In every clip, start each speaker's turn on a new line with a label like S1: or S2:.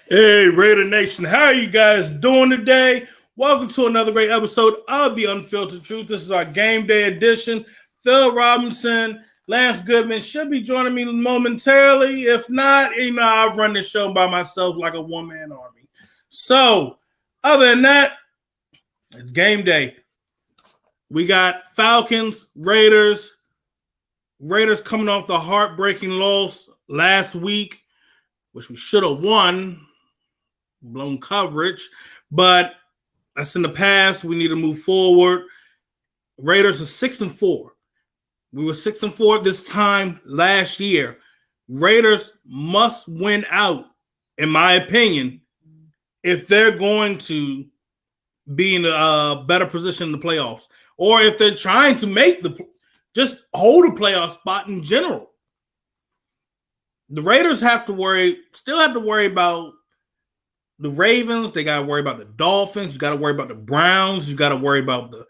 S1: Hey, Raider Nation, how are you guys doing today? Welcome to another great episode of the Unfiltered Truth. This is our game day edition. Phil Robinson, Lance Goodman should be joining me momentarily. If not, I've run this show by myself like a one-man army. So, other than that, it's game day. We got Falcons, Raiders coming off the heartbreaking loss last week, which we should have won. Blown coverage, but that's in the past. We need to move forward. Raiders are 6-4. We were 6-4 this time last year. Raiders must win out, in my opinion, if they're going to be in a better position in the playoffs, or if they're trying to just hold a playoff spot in general. The Raiders still have to worry about the Ravens. They got to worry about the Dolphins. You got to worry about the Browns. You got to worry about the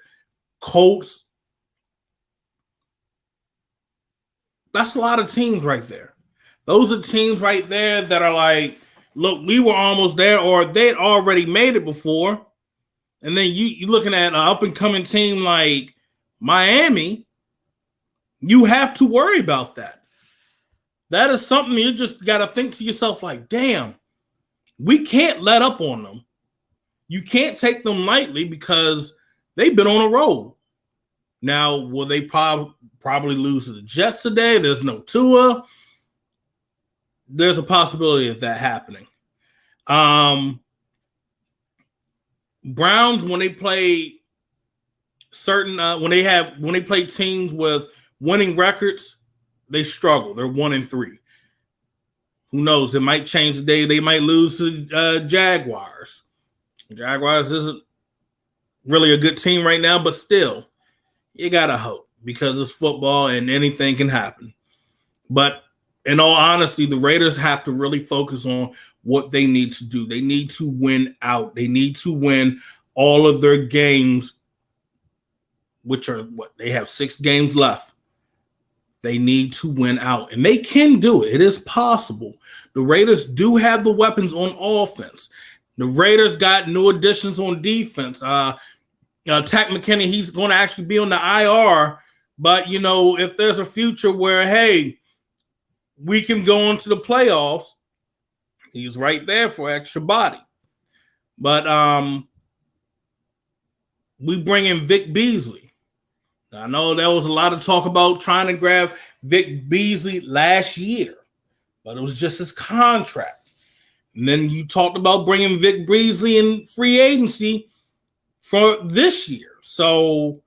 S1: Colts. That's a lot of teams right there. Those are teams right there that are like, look, we were almost there, or they'd already made it before. And then you're looking at an up-and-coming team like Miami. You have to worry about that. That is something you just got to think to yourself like, damn, we can't let up on them. You can't take them lightly because they've been on a roll. Now, will they probably lose to the Jets today? There's no Tua. There's a possibility of that happening. Browns, when they play when they play teams with winning records, they struggle. They're 1-3. Who knows? It might change the day. They might lose to Jaguars. Jaguars isn't really a good team right now, but still, you got to hope because it's football and anything can happen. But in all honesty, the Raiders have to really focus on what they need to do. They need to win out. They need to win all of their games, which are they have 6 games left. They need to win out, and they can do it. It is possible. The Raiders do have the weapons on offense. The Raiders got new additions on defense. Takk McKinnon, he's going to actually be on the IR, but, if there's a future where, hey, we can go into the playoffs, he's right there for extra body. But we bring in Vic Beasley. I know there was a lot of talk about trying to grab Vic Beasley last year, but it was just his contract. And then you talked about bringing Vic Beasley in free agency for this year. So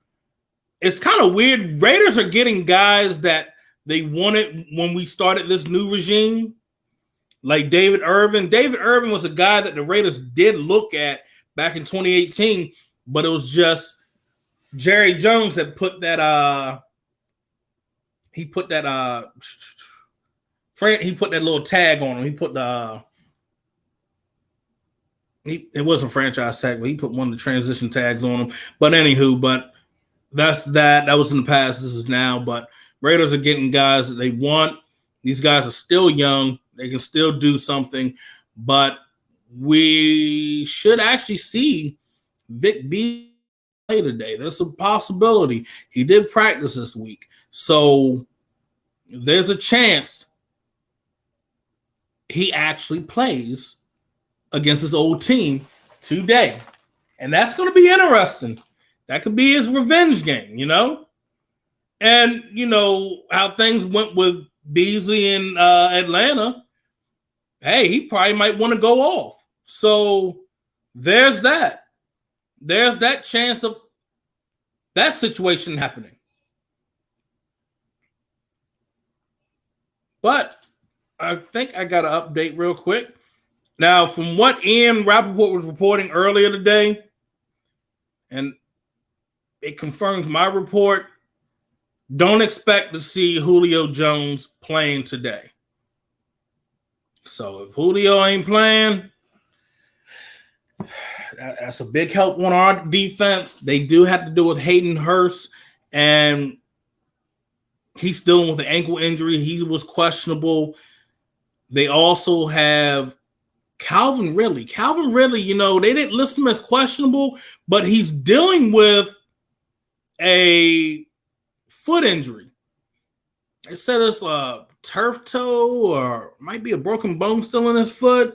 S1: it's kind of weird. Raiders are getting guys that they wanted when we started this new regime, like David Irvin. David Irvin was a guy that the Raiders did look at back in 2018, but it was just Jerry Jones had put that he put that little tag on him. He put it wasn't franchise tag, but he put one of the transition tags on him. But anywho, that was in the past. This is now. But Raiders are getting guys that they want. These guys are still young. They can still do something. But we should actually see Vic B play today. There's a possibility. He did practice this week. So there's a chance he actually plays against his old team today. And that's going to be interesting. That could be his revenge game, And, how things went with Beasley in Atlanta. Hey, he probably might want to go off. So there's that. There's that chance of that situation happening. But I think I got to update real quick. Now, from what Ian Rappaport was reporting earlier today, and it confirms my report, don't expect to see Julio Jones playing today. So if Julio ain't playing, that's a big help on our defense. They do have to do with Hayden Hurst, and he's dealing with an ankle injury. He was questionable. They also have Calvin Ridley. Calvin Ridley, they didn't list him as questionable, but he's dealing with a foot injury. They said it's a turf toe or might be a broken bone still in his foot.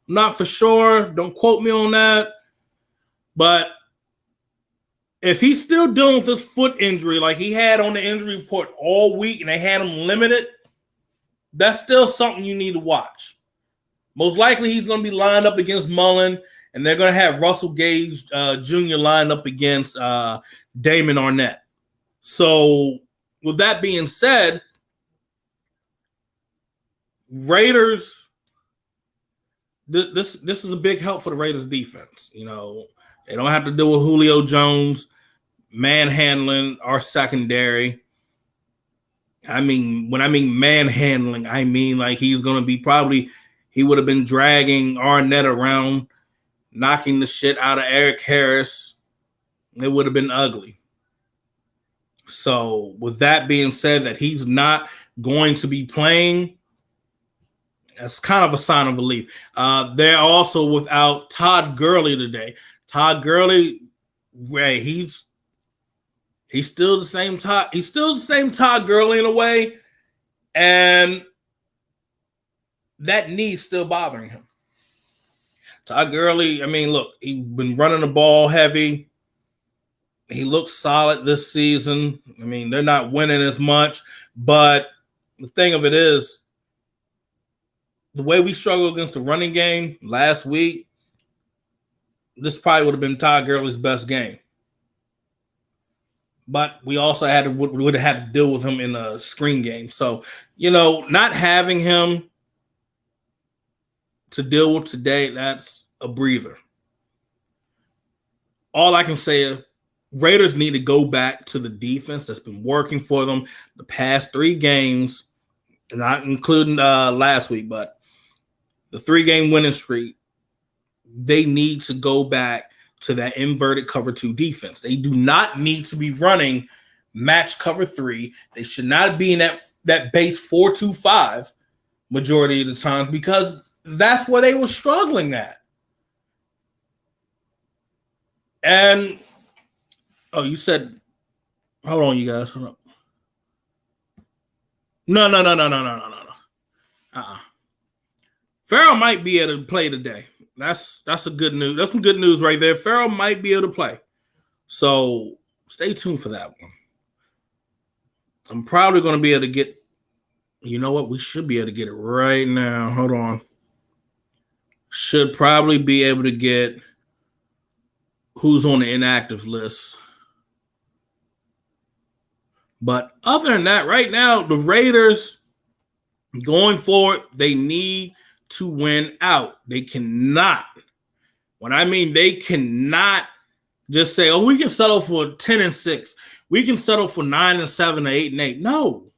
S1: I'm not for sure. Don't quote me on that. But if he's still dealing with this foot injury like he had on the injury report all week and they had him limited, that's still something you need to watch. Most likely he's going to be lined up against Mullen, and they're going to have Russell Gage Jr. lined up against Damon Arnett. So with that being said, Raiders, this is a big help for the Raiders defense. They don't have to deal with Julio Jones manhandling our secondary. I mean, when I mean manhandling, I mean like he's going to be he would have been dragging Arnett around, knocking the shit out of Eric Harris. It would have been ugly. So with that being said, that he's not going to be playing, that's kind of a sign of relief. They're also without Todd Gurley today. Todd Gurley, he's still the same Todd. He's still the same Todd Gurley in a way, and that knee's still bothering him. Todd Gurley, I mean, look, he's been running the ball heavy. He looks solid this season. I mean, they're not winning as much, but the thing of it is, the way we struggled against the running game last week, this probably would have been Todd Gurley's best game. But we also would have had to deal with him in a screen game. So, not having him to deal with today, that's a breather. All I can say is Raiders need to go back to the defense that's been working for them the past 3 games, not including last week, but the 3-game winning streak. They need to go back to that inverted cover 2 defense. They do not need to be running match cover 3. They should not be in that base 4-2-5 majority of the time, because that's where they were struggling at. And you said, hold on, you guys. Hold on. No. Farrell might be able to play today. That's a good news. That's some good news right there. Farrell might be able to play. So stay tuned for that one. I'm probably going to be able to get, you know what? We should be able to get it right now. Hold on. Should probably be able to get who's on the inactive list. But other than that, right now, the Raiders going forward, they need to win out. They cannot. When I mean they cannot just say, we can settle for 10-6. We can settle for 9-7 or 8-8. No.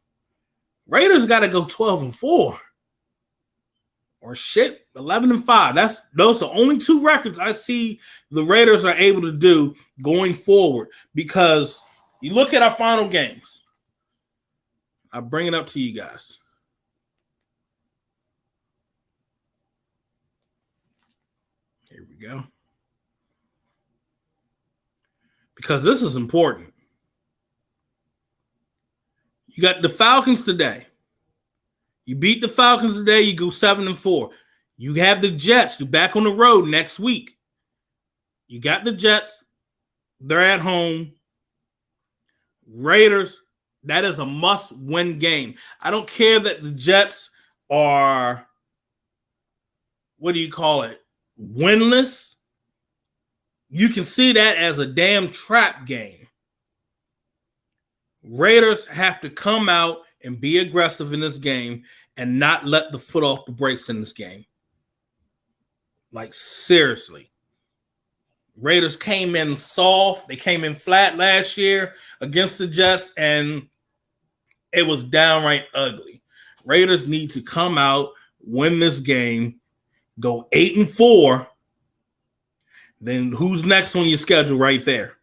S1: Raiders got to go 12-4. Or 11-5. Those are the only 2 records I see the Raiders are able to do going forward. Because you look at our final games. I'll bring it up to you guys. Here we go. Because this is important. You got the Falcons today. You beat the Falcons today, you go 7-4. You have the Jets. You're back on the road next week. You got the Jets. They're at home. Raiders, that is a must-win game. I don't care that the Jets are, winless. You can see that as a damn trap game. Raiders have to come out and be aggressive in this game and not let the foot off the brakes in this game. Like, seriously. Raiders came in soft. They came in flat last year against the Jets, and it was downright ugly. Raiders need to come out, win this game, go 8-4. Then who's next on your schedule right there?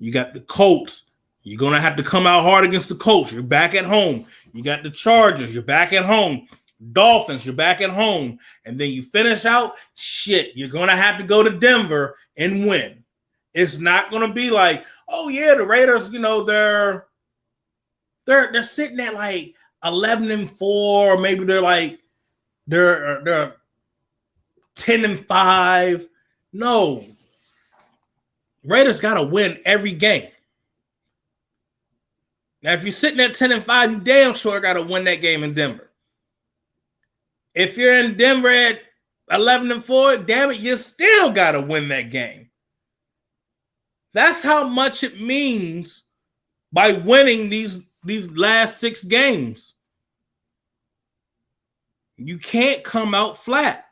S1: You got the Colts. You're going to have to come out hard against the Colts. You're back at home. You got the Chargers. You're back at home. Dolphins, you're back at home, and then you finish out, shit, you're going to have to go to Denver and win. It's not going to be like, oh yeah, the Raiders, they're sitting at like 11-4, or maybe they're 10-5. No. Raiders got to win every game. Now, if you're sitting at 10-5, you damn sure got to win that game in Denver. If you're in Denver at 11-4, damn it, you still got to win that game. That's how much it means by winning these last 6 games. You can't come out flat.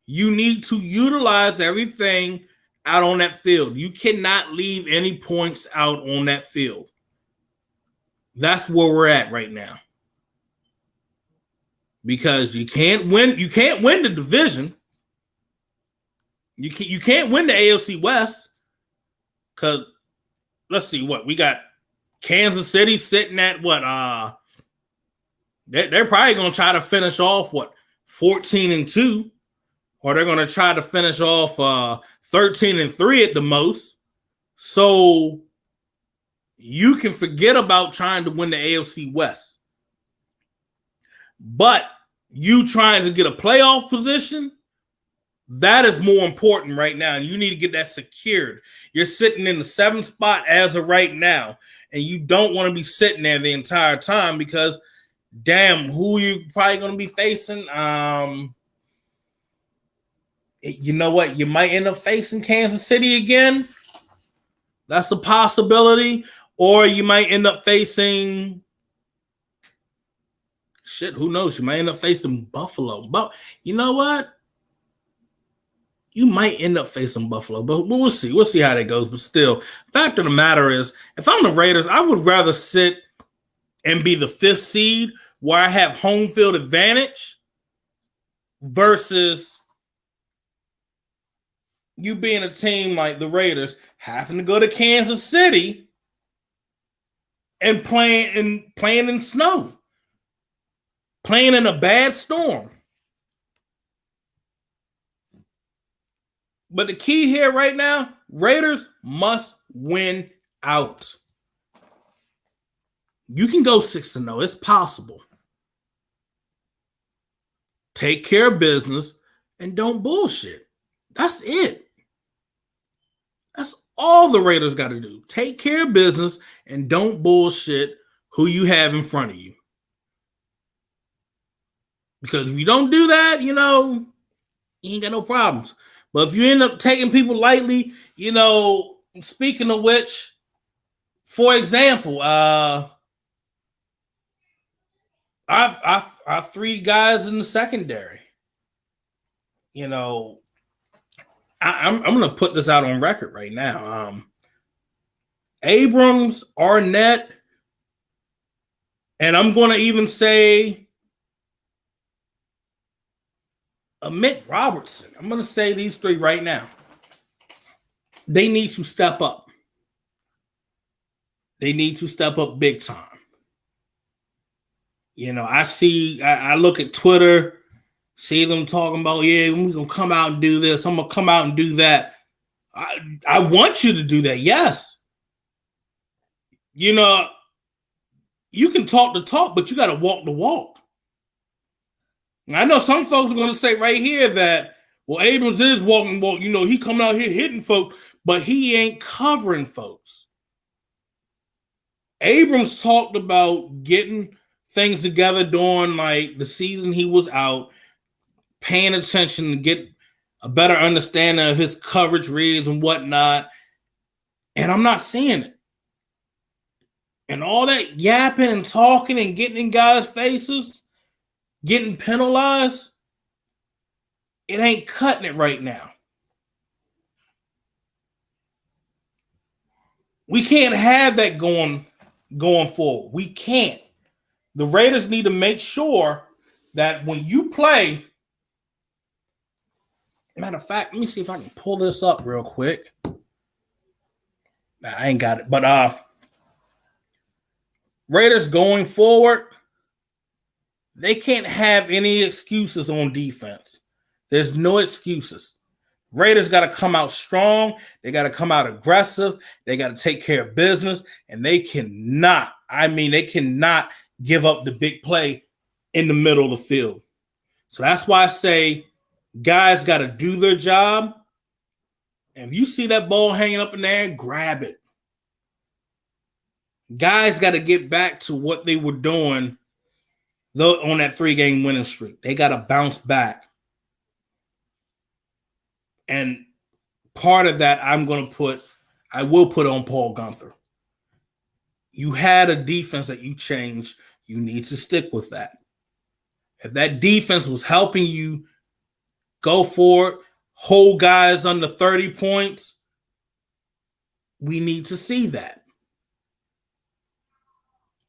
S1: You need to utilize everything out on that field. You cannot leave any points out on that field. That's where we're at right now. Because you can't win the division. You can't win the AFC West. Because let's see what we got. Kansas City sitting at what? They're probably gonna try to finish off 14-2, or they're gonna try to finish off 13-3 at the most. So you can forget about trying to win the AFC West. But you trying to get a playoff position, that is more important right now. And you need to get that secured. You're sitting in the 7th spot as of right now. And you don't want to be sitting there the entire time because, damn, who you probably going to be facing? You know what? You might end up facing Kansas City again. That's a possibility. Or you might end up facing... Shit, who knows? You might end up facing Buffalo. But you know what? You might end up facing Buffalo, but we'll see. We'll see how that goes. But still, fact of the matter is, if I'm the Raiders, I would rather sit and be the 5th seed where I have home field advantage versus you being a team like the Raiders having to go to Kansas City and playing in snow. Playing in a bad storm. But the key here right now, Raiders must win out. You can go 6-0. It's possible. Take care of business and don't bullshit. That's it. That's all the Raiders got to do. Take care of business and don't bullshit who you have in front of you. Because if you don't do that, you ain't got no problems. But if you end up taking people lightly, speaking of which, for example, our 3 guys in the secondary, I'm going to put this out on record right now. Abrams, Arnett, and I'm going to even say Mick Robertson. I'm going to say these 3 right now. They need to step up. They need to step up big time. I look at Twitter, see them talking about, yeah, we're going to come out and do this. I'm going to come out and do that. I want you to do that. Yes. You can talk the talk, but you got to walk the walk. I know some folks are going to say right here that, well, Abrams is walking the walk. He coming out here hitting folks, but he ain't covering folks. Abrams talked about getting things together during the season he was out, paying attention to get a better understanding of his coverage reads and whatnot. And I'm not seeing it. And all that yapping and talking and getting in guys' faces, getting penalized, it ain't cutting it right now. We can't have that going forward. We can't. The Raiders need to make sure that when you play, matter of fact, let me see if I can pull this up real quick. Nah, I ain't got it. But Raiders going forward, They can't have any excuses on defense. There's no excuses. Raiders got to come out strong. They got to come out aggressive. They got to take care of business. And they cannot, they cannot give up the big play in the middle of the field. So that's why I say guys got to do their job. And if you see that ball hanging up in there, grab it. Guys got to get back to what they were doing on that 3-game winning streak. They got to bounce back. And part of that I will put on Paul Gunther. You had a defense that you changed. You need to stick with that. If that defense was helping you go for it, hold guys under 30 points, we need to see that.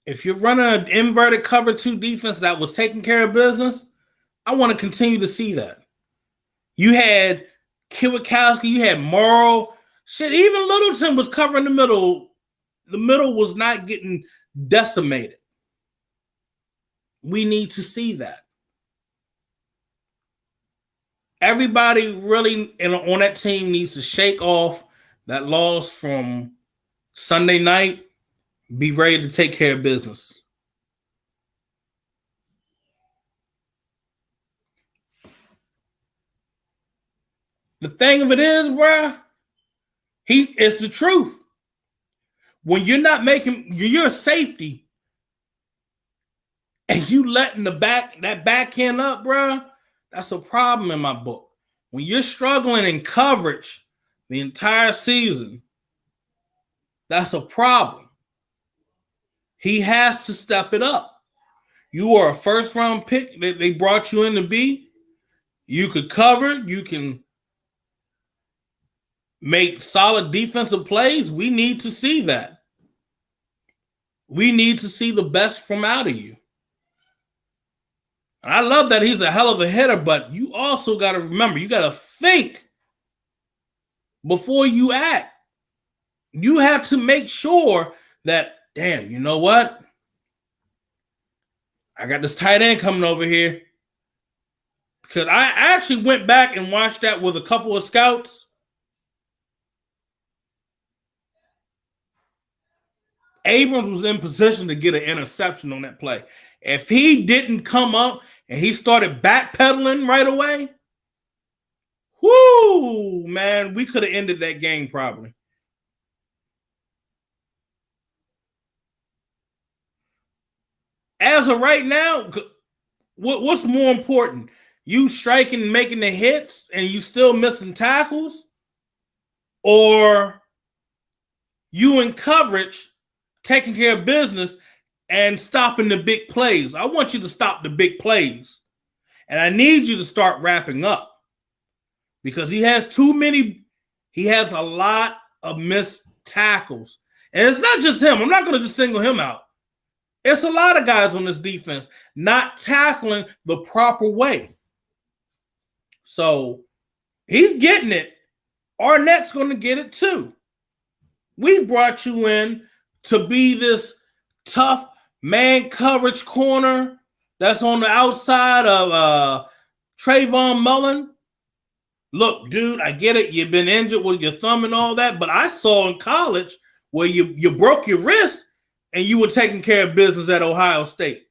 S1: If you're running an inverted cover 2 defense that was taking care of business, I want to continue to see that. You had Kwiatkowski, you had Morrow. Shit, even Littleton was covering the middle. The middle was not getting decimated. We need to see that. Everybody really on that team needs to shake off that loss from Sunday night. Be ready to take care of business. The thing of it is, bruh, it's the truth. When you're not you're a safety, and you letting that back end up, bruh, that's a problem in my book. When you're struggling in coverage the entire season, that's a problem. He has to step it up. You are a first-round pick that they brought you in to be. You could cover. You can make solid defensive plays. We need to see that. We need to see the best from out of you. And I love that he's a hell of a hitter, but you also got to remember, you got to think before you act. You have to make sure that, damn, you know what? I got this tight end coming over here. Because I actually went back and watched that with a couple of scouts. Abrams was in position to get an interception on that play. If he didn't come up and he started backpedaling right away, whoo, man, we could have ended that game probably. As of right now, what's more important? You striking, making the hits, and you still missing tackles? Or you in coverage, taking care of business, and stopping the big plays? I want you to stop the big plays. And I need you to start wrapping up. Because he has a lot of missed tackles. And it's not just him. I'm not going to just single him out. It's a lot of guys on this defense not tackling the proper way. So he's getting it. Arnett's going to get it too. We brought you in to be this tough man coverage corner that's on the outside of Trayvon Mullen. Look, dude, I get it. You've been injured with your thumb and all that, but I saw in college where you broke your wrist and you were taking care of business at Ohio State.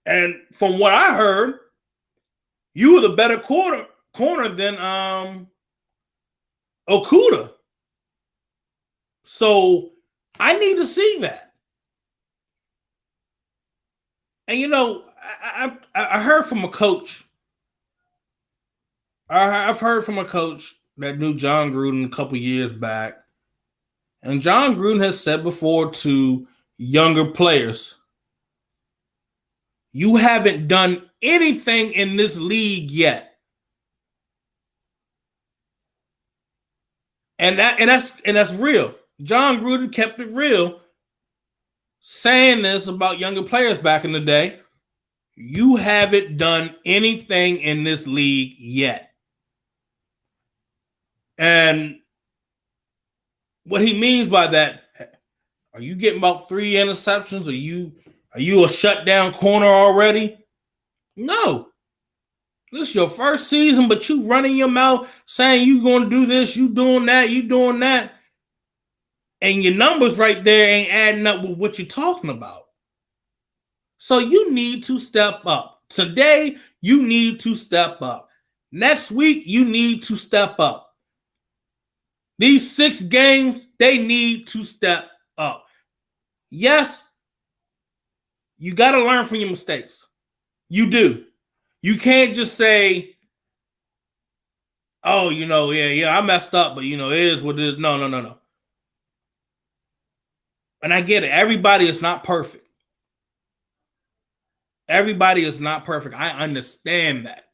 S1: And from what I heard, you were the better corner than Okuda. So I need to see that. And you know, I heard from a coach. I've heard from a coach that knew John Gruden a couple years back. And John Gruden has said before to younger players, you haven't done anything in this league yet. And that's real. John Gruden kept it real, saying this about younger players back in the day. You haven't done anything in this league yet. And what he means by that, are you getting about 3 interceptions? Are you a shutdown corner already? No. This is your first season, but you running your mouth saying you going to do this, you doing that, you doing that. And your numbers right there ain't adding up with what you're talking about. So you need to step up. Today, you need to step up. Next week, you need to step up. These 6 games, they need to step up. Yes, you got to learn from your mistakes. You do. You can't just say, oh, I messed up, but, it is what it is. No. And I get it. Everybody is not perfect. Everybody is not perfect. I understand that.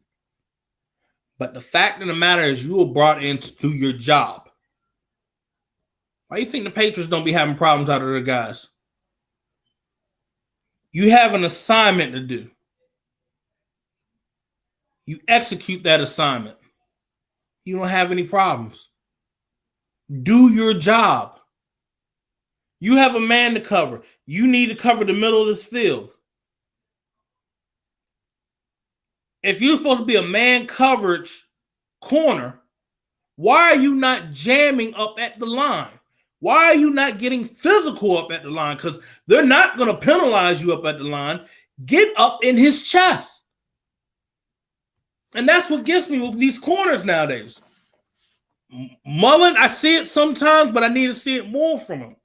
S1: But the fact of the matter is you were brought in to do your job. Why do you think the Patriots don't be having problems out of their guys? You have an assignment to do. You execute that assignment. You don't have any problems. Do your job. You have a man to cover. You need to cover the middle of this field. If you're supposed to be a man coverage corner, why are you not jamming up at the line? Why are you not getting physical up at the line? Because they're not going to penalize you up at the line. Get up in his chest. And that's what gets me with these corners nowadays. Mullen, I see it sometimes, but I need to see it more from him.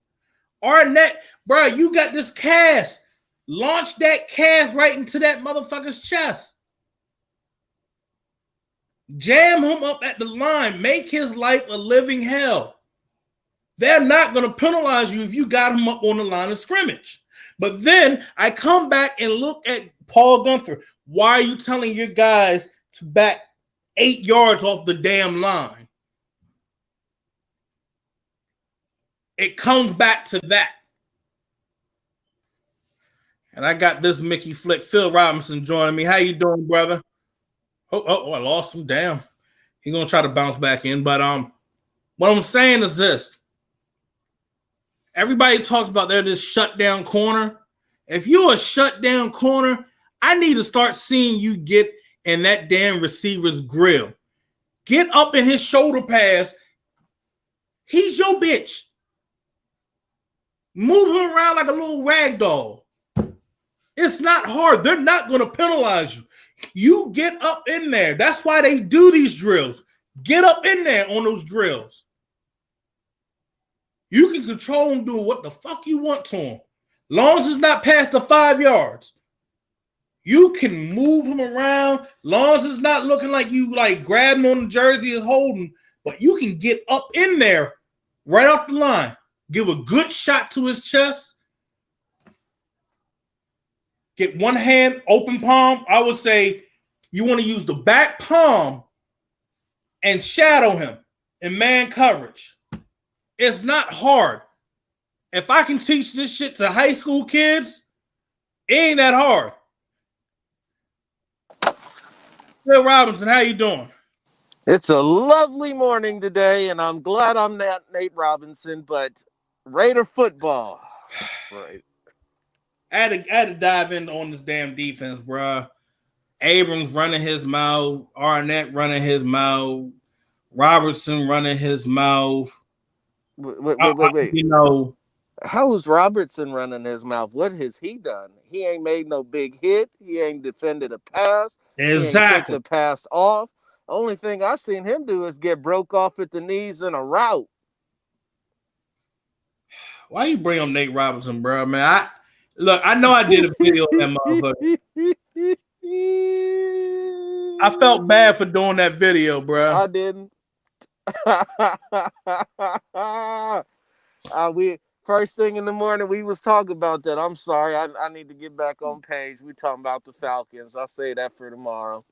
S1: Arnett, bro, you got this cast. Launch that cast right into that motherfucker's chest. Jam him up at the line. Make his life a living hell. They're not going to penalize you if you got him up on the line of scrimmage. But then I come back and look at Paul Gunther. Why are you telling your guys to back 8 yards off the damn line? It comes back to that. And I got this Mickey Flick, Phil Robinson joining me. How you doing, brother? Oh, I lost him. Damn. He's going to try to bounce back in. But what I'm saying is this. Everybody talks about they're this shutdown corner. If you're a shutdown corner, I need to start seeing you get in that damn receiver's grill. Get up in his shoulder pads. He's your bitch. Move him around like a little rag doll. It's not hard. They're not going to penalize you. You get up in there. That's why they do these drills. Get up in there on those drills. You can control him doing what the fuck you want to him. Long as it's not past the 5 yards. You can move him around. Long as it's not looking like you like grab him on the jersey and holding. But you can get up in there right off the line. Give a good shot to his chest. Get one hand, open palm. I would say you want to use the back palm and shadow him in man coverage. It's not hard. If I can teach this shit to high school kids, it ain't that hard. Phil Robinson, how you doing?
S2: It's a lovely morning today, and I'm glad I'm not Nate Robinson, but Raider football. Right.
S1: I had to dive in on this damn defense, bro. Abrams running his mouth. Arnett running his mouth. Robertson running his mouth.
S2: Wait. How is Robertson running his mouth? What has he done? He ain't made no big hit. He ain't defended a pass.
S1: Exactly.
S2: He ain't took the pass off. Only thing I've seen him do is get broke off at the knees in a route.
S1: Why you bring up Nate Robinson, bro? Man, I know I did a video on that motherfucker. I felt bad for doing that video, bro.
S2: I didn't. We first thing in the morning we was talking about that. I'm sorry, I need to get back on page. We talking about the Falcons. I'll say that for tomorrow.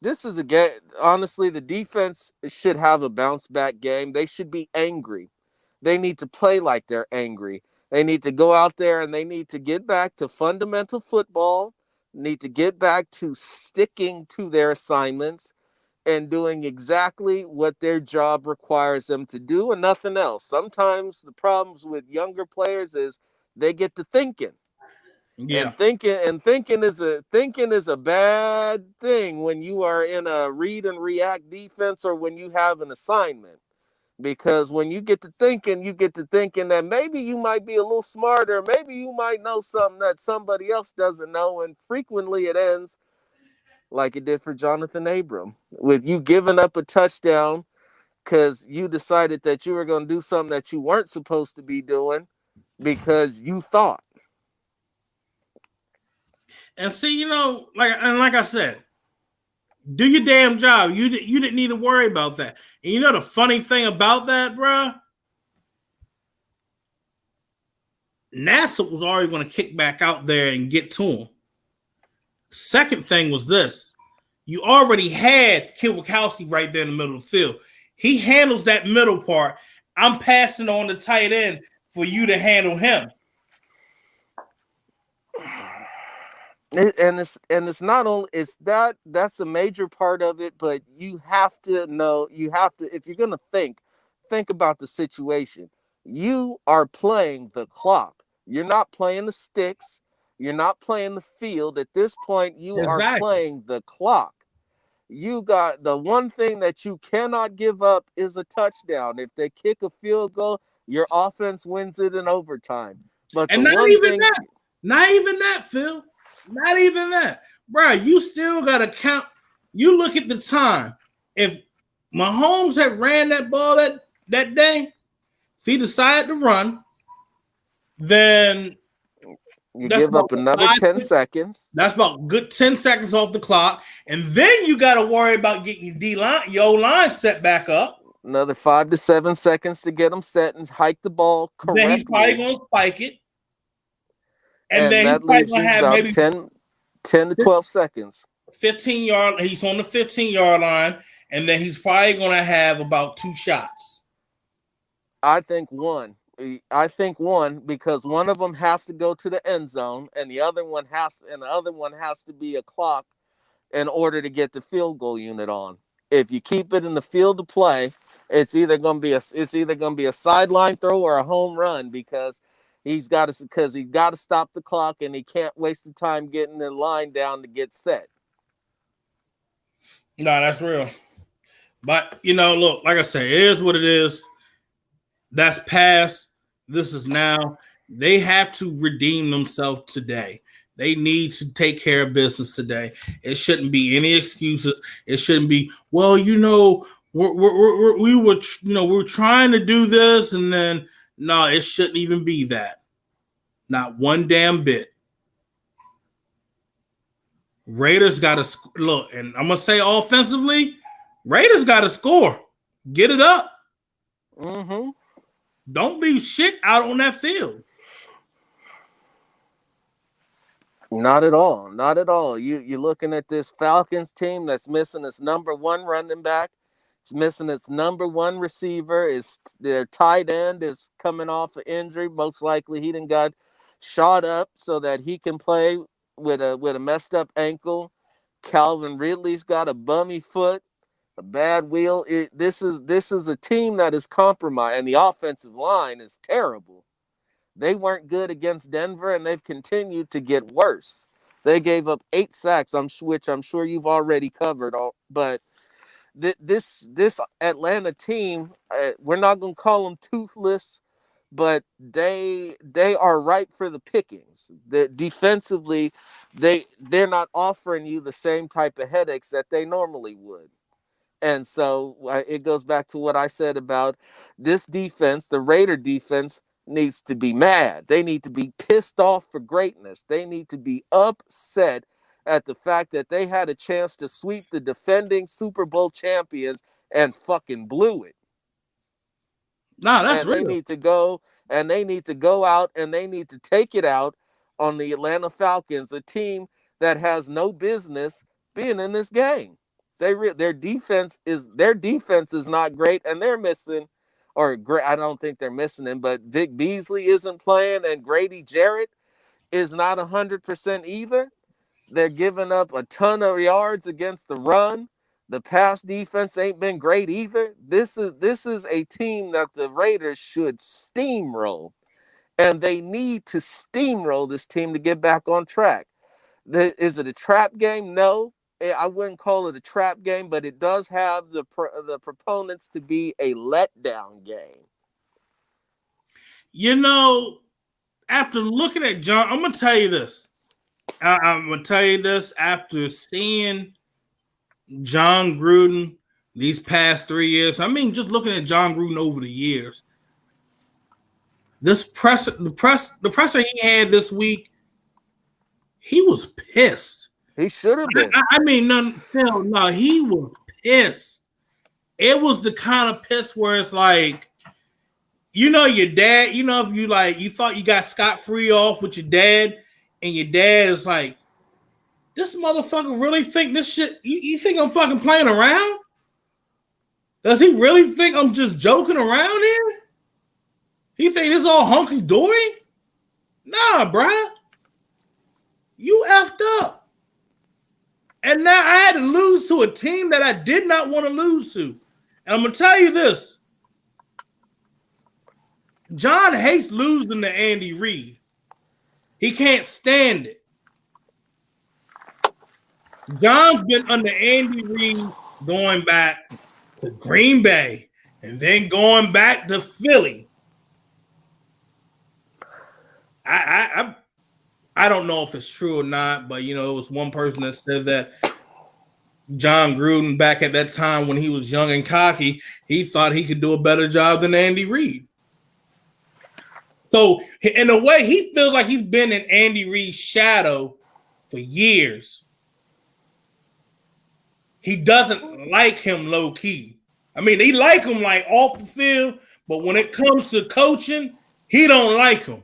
S2: This is a game. Honestly, the defense should have a bounce back game. They should be angry. They need to play like they're angry. They need to go out there and they need to get back to fundamental football. Need to get back to sticking to their assignments and doing exactly what their job requires them to do and nothing else. Sometimes the problems with younger players is They get to thinking.
S1: Yeah.
S2: And thinking is a bad thing when you are in a read and react defense or when you have an assignment. Because when you get to thinking that maybe you might be a little smarter, maybe you might know something that somebody else doesn't know, and frequently it ends like it did for Jonathan Abram, with you giving up a touchdown because you decided that you were going to do something that you weren't supposed to be doing because you thought.
S1: And see, like I said, do your damn job. You didn't need to worry about that. And you know the funny thing about that, bro? NASA was already going to kick back out there and get to him. Second thing was this. You already had Kiwakowski right there in the middle of the field. He handles that middle part. I'm passing on the tight end for you to handle him.
S2: And it's not only it's that's a major part of it, but you have to know, if you're gonna think about the situation. You are playing the clock. You're not playing the sticks. You're not playing the field. At this point, you are
S1: Exactly.
S2: playing the clock. You got the one thing that you cannot give up is a touchdown. If they kick a field goal, your offense wins it in overtime. But the
S1: And not
S2: one
S1: even
S2: thing,
S1: that. Not even that, Phil. Not even that. Bro, you still got to count. You look at the time. If Mahomes had ran that ball that day, if he decided to run, then
S2: you
S1: that's
S2: give
S1: about
S2: up another 10 seconds.
S1: That's about good 10 seconds off the clock. And then you got to worry about getting your line set back up.
S2: Another 5 to 7 seconds to get them set and hike the ball correctly.
S1: Then he's probably going to spike it. And then he's
S2: that
S1: probably
S2: leaves
S1: going
S2: you
S1: to have
S2: about
S1: maybe
S2: 10 to 12 seconds.
S1: 15-yard. He's on the 15-yard line. And then he's probably going to have about 2 shots.
S2: I think one, because one of them has to go to the end zone, and the other one has to be a clock in order to get the field goal unit on. If you keep it in the field of play, it's either going to be a sideline throw or a home run, because he's got to stop the clock, and he can't waste the time getting the line down to get set.
S1: No, that's real. But look, like I say, it is what it is. That's past. This is now. They have to redeem themselves today. They need to take care of business today. It shouldn't be any excuses. It shouldn't be, well, we were trying to do this, and then no, it shouldn't even be that. Not one damn bit. Raiders got to look, and I'm gonna say offensively, Raiders got to score. Get it up.
S2: Mm-hmm.
S1: Don't leave shit out on that field.
S2: Not at all. Not at all. You're looking at this Falcons team that's missing its number one running back. It's missing its number one receiver. Their tight end is coming off an injury. Most likely he done got shot up so that he can play with a messed up ankle. Calvin Ridley's got a bummy foot, a bad wheel. This is a team that is compromised, and the offensive line is terrible. They weren't good against Denver, and they've continued to get worse. They gave up 8 sacks, which I'm sure you've already covered. But this Atlanta team, we're not going to call them toothless, but they are ripe for the pickings. Defensively, they're not offering you the same type of headaches that they normally would. And so it goes back to what I said about this defense. The Raider defense needs to be mad. They need to be pissed off for greatness. They need to be upset at the fact that they had a chance to sweep the defending Super Bowl champions and fucking blew it.
S1: Nah, that's
S2: and
S1: real.
S2: They need to go out and they need to take it out on the Atlanta Falcons, a team that has no business being in this game. Their defense is not great, and they're missing, I don't think they're missing him, but Vic Beasley isn't playing, and Grady Jarrett is not 100% either. They're giving up a ton of yards against the run. The pass defense ain't been great either. This is a team that the Raiders should steamroll. and they need to steamroll this team to get back on track. Is it a trap game? No, I wouldn't call it a trap game, but it does have the proponents to be a letdown game.
S1: You know, after looking at John, I'm gonna tell you this. I'm gonna tell you this after seeing John Gruden these past 3 years. I mean, just looking at John Gruden over the years. The presser he had this week, he was pissed.
S2: He should have been.
S1: I mean, no, he was pissed. It was the kind of piss where it's like, you know, your dad, you know, if you thought you got scot-free off with your dad, and your dad is like, this motherfucker really think this shit, you think I'm fucking playing around? Does he really think I'm just joking around here? He think this all hunky-dory? Nah, bruh. You effed up. And now I had to lose to a team that I did not want to lose to. And I'm going to tell you this. John hates losing to Andy Reid. He can't stand it. John's been under Andy Reid going back to Green Bay and then going back to Philly. I don't know if it's true or not, but, you know, it was one person that said that John Gruden, back at that time when he was young and cocky, he thought he could do a better job than Andy Reid. So, in a way, he feels like he's been in Andy Reid's shadow for years. He doesn't like him low-key. I mean, he like him like off the field, but when it comes to coaching, he don't like him.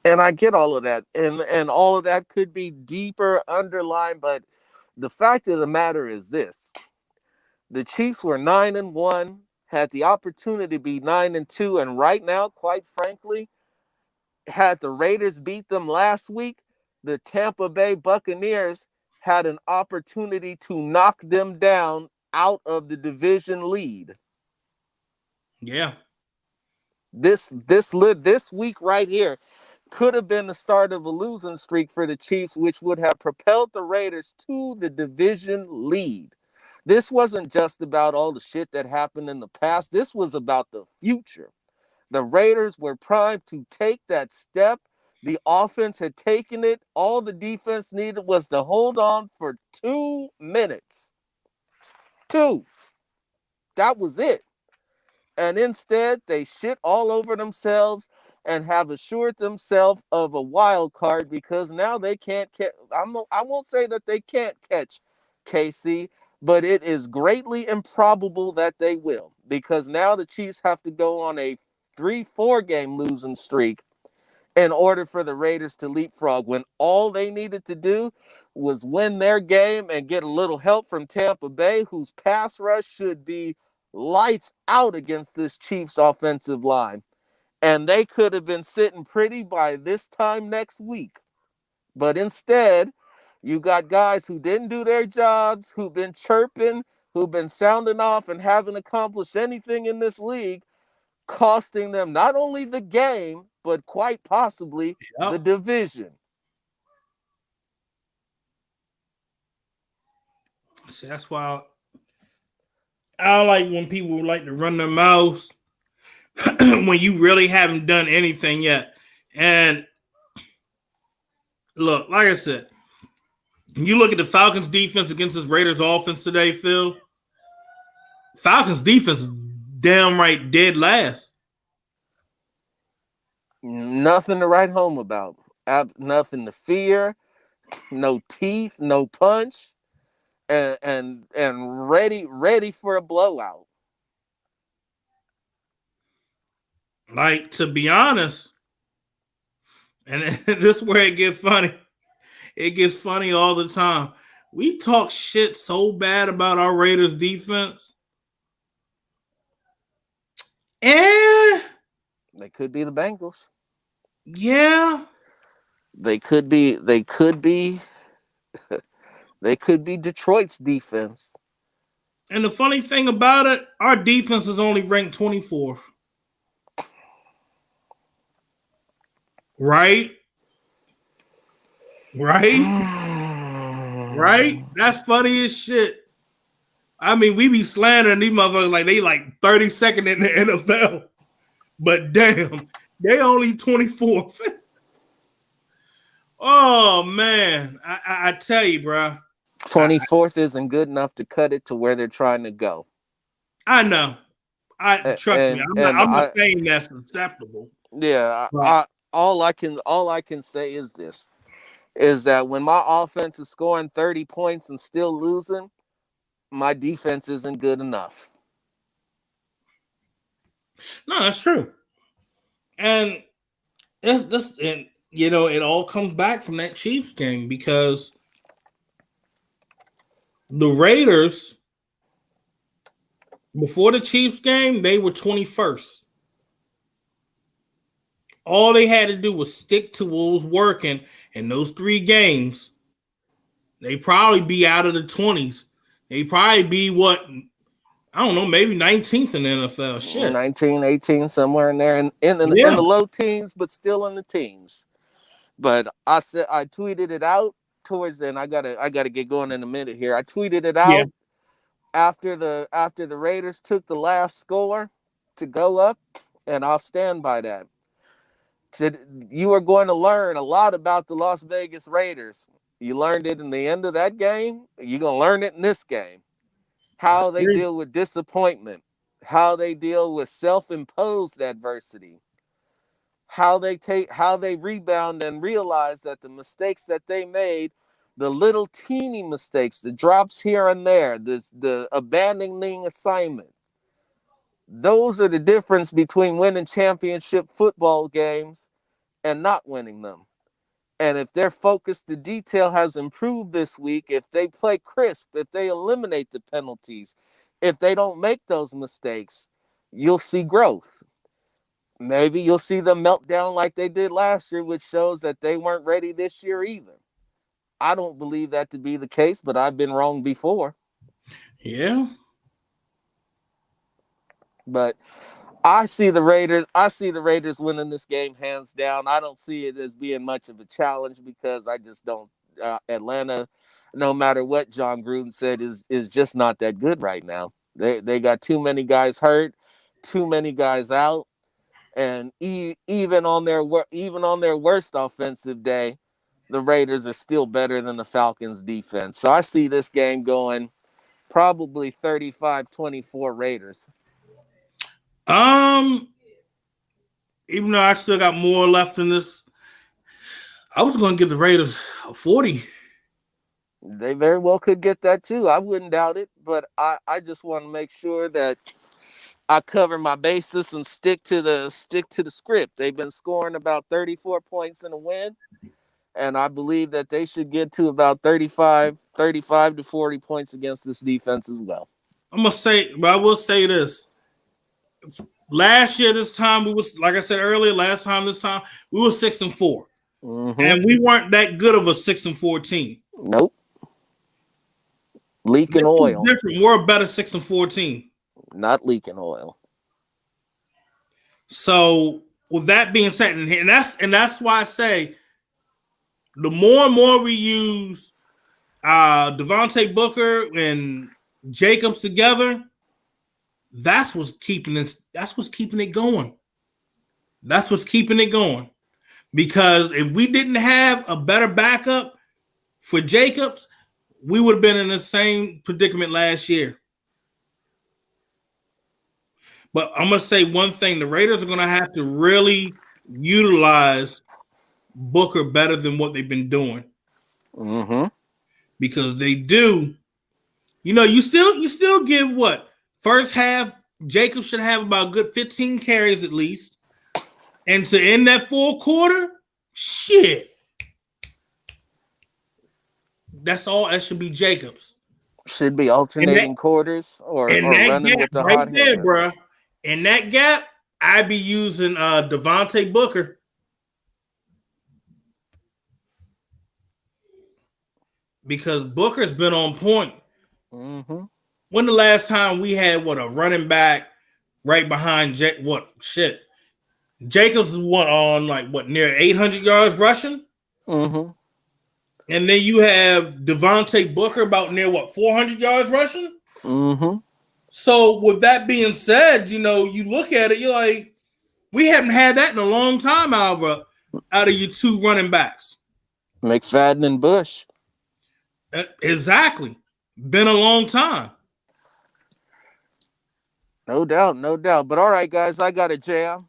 S2: And I get all of that. And all of that could be deeper underlined, but the fact of the matter is this. The Chiefs were 9-1, had the opportunity to be 9-2, and right now, quite frankly, had the Raiders beat them last week, the Tampa Bay Buccaneers had an opportunity to knock them down out of the division lead.
S1: Yeah.
S2: This week right here could have been the start of a losing streak for the Chiefs, which would have propelled the Raiders to the division lead. This wasn't just about all the shit that happened in the past. This was about the future. The Raiders were primed to take that step. The offense had taken it. All the defense needed was to hold on for 2 minutes. 2. That was it. And instead, they shit all over themselves and have assured themselves of a wild card because now they can't catch. I won't say that they can't catch KC, but it is greatly improbable that they will, because now the Chiefs have to go on a 3-4 game losing streak in order for the Raiders to leapfrog, when all they needed to do was win their game and get a little help from Tampa Bay, whose pass rush should be lights out against this Chiefs offensive line. And they could have been sitting pretty by this time next week. But instead, you got guys who didn't do their jobs, who've been chirping, who've been sounding off and haven't accomplished anything in this league, costing them not only the game, but quite possibly the division.
S1: See, that's why I like when people like to run their mouths when you really haven't done anything yet. And look, like I said, you look at the Falcons defense against this Raiders offense today, Phil. Falcons defense is downright dead last.
S2: Nothing to write home about. Nothing to fear. No teeth, no punch, and ready for a blowout.
S1: Like, to be honest, and this is where it gets funny. It gets funny all the time. We talk shit so bad about our Raiders defense. And
S2: they could be the Bengals.
S1: Yeah.
S2: They could be Detroit's defense.
S1: And the funny thing about it, our defense is only ranked 24th. Right? Right? That's funny as shit. I mean, we be slandering these motherfuckers like they like 32nd in the NFL. But damn, they only 24th. Oh man. I tell you, bro.
S2: 24th isn't good enough to cut it to where they're trying to go.
S1: I know. I trust me.
S2: And
S1: I'm not saying that's acceptable.
S2: yeah,
S1: But
S2: all I can say is this, is that when my offense is scoring 30 points and still losing, my defense isn't good enough.
S1: no, that's true. And it's this, and you know, it all comes back from that Chiefs game because the Raiders before the Chiefs game, they were 21st. All they had to do was stick to what was working in those 3 games. They probably be out of the 20s. They probably be what, I don't know, maybe 19th in the NFL. Shit.
S2: 19, 18, somewhere in there, and in the low teens, but still in the teens. But I tweeted it out towards, and I gotta get going in a minute here. I tweeted it out after the Raiders took the last score to go up, and I'll stand by that. You are going to learn a lot about the Las Vegas Raiders. You learned it in the end of that game. You're going to learn it in this game. How they deal with disappointment. How they deal with self-imposed adversity. How they rebound and realize that the mistakes that they made, the little teeny mistakes, the drops here and there, the abandoning assignment, those are the difference between winning championship football games and not winning them. And if their focus to detail has improved this week, if they play crisp, if they eliminate the penalties, if they don't make those mistakes, you'll see growth. Maybe you'll see them melt down like they did last year, which shows that they weren't ready this year either. I don't believe that to be the case, but I've been wrong before.
S1: Yeah.
S2: But I see the Raiders winning this game hands down. I don't see it as being much of a challenge because I just don't. Atlanta, no matter what John Gruden said, is just not that good right now. They got too many guys hurt, too many guys out, and even on their worst offensive day, the Raiders are still better than the Falcons defense. So I see this game going probably 35-24 Raiders.
S1: Even though I still got more left in this, I was going to give the Raiders 40.
S2: They very well could get that too. I wouldn't doubt it, but I just want to make sure that I cover my bases and stick to the script. They've been scoring about 34 points in a win, and I believe that they should get to about 35 to 40 points against this defense as well.
S1: I will say this. Last year, this time, we was, like I said earlier, this time, we were 6-4. Mm-hmm. And we weren't that good of a 6-4 team.
S2: Nope. Leaking oil.
S1: Different. We're a better 6-4 team.
S2: Not leaking oil.
S1: So, with that being said, and that's why I say the more and more we use Devontae Booker and Jacobs together, that's what's keeping it going. That's what's keeping it going. Because if we didn't have a better backup for Jacobs, we would have been in the same predicament last year. But I'm going to say one thing. The Raiders are going to have to really utilize Booker better than what they've been doing.
S2: Mm-hmm.
S1: Because they do. You know, you still give what? First half, Jacobs should have about a good 15 carries at least. And to end that fourth quarter, shit. That's all. That should be Jacobs.
S2: Should be alternating quarters or running with the hot hand.
S1: Bro. In that gap, I'd be using Devontae Booker. Because Booker's been on point.
S2: Mm-hmm.
S1: When the last time we had a running back right behind Jacobs is near 800 yards rushing,
S2: Mm-hmm.
S1: and then you have Devontae Booker about near 400 yards rushing.
S2: Mm-hmm.
S1: So with that being said, you look at it, you're like, we haven't had that in a long time out of your two running backs.
S2: McFadden and Bush.
S1: Exactly, been a long time.
S2: No doubt, no doubt. But all right, guys, I got a jam.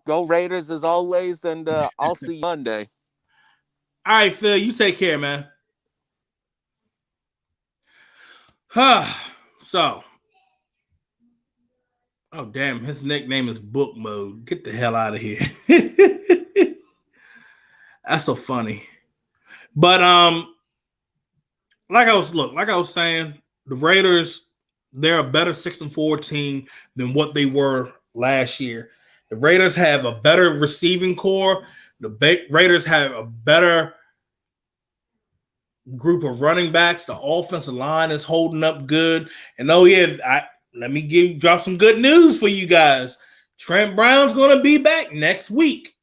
S2: Go Raiders as always, and I'll see you Monday.
S1: All right, Phil, you take care, man. So, oh damn, his nickname is Book Mode. Get the hell out of here. That's so funny. But like I was saying, the Raiders, they're a better 6-4 team than what they were last year. The Raiders have a better receiving core. The Raiders have a better group of running backs. The offensive line is holding up good. And let me drop some good news for you guys. Trent Brown's going to be back next week.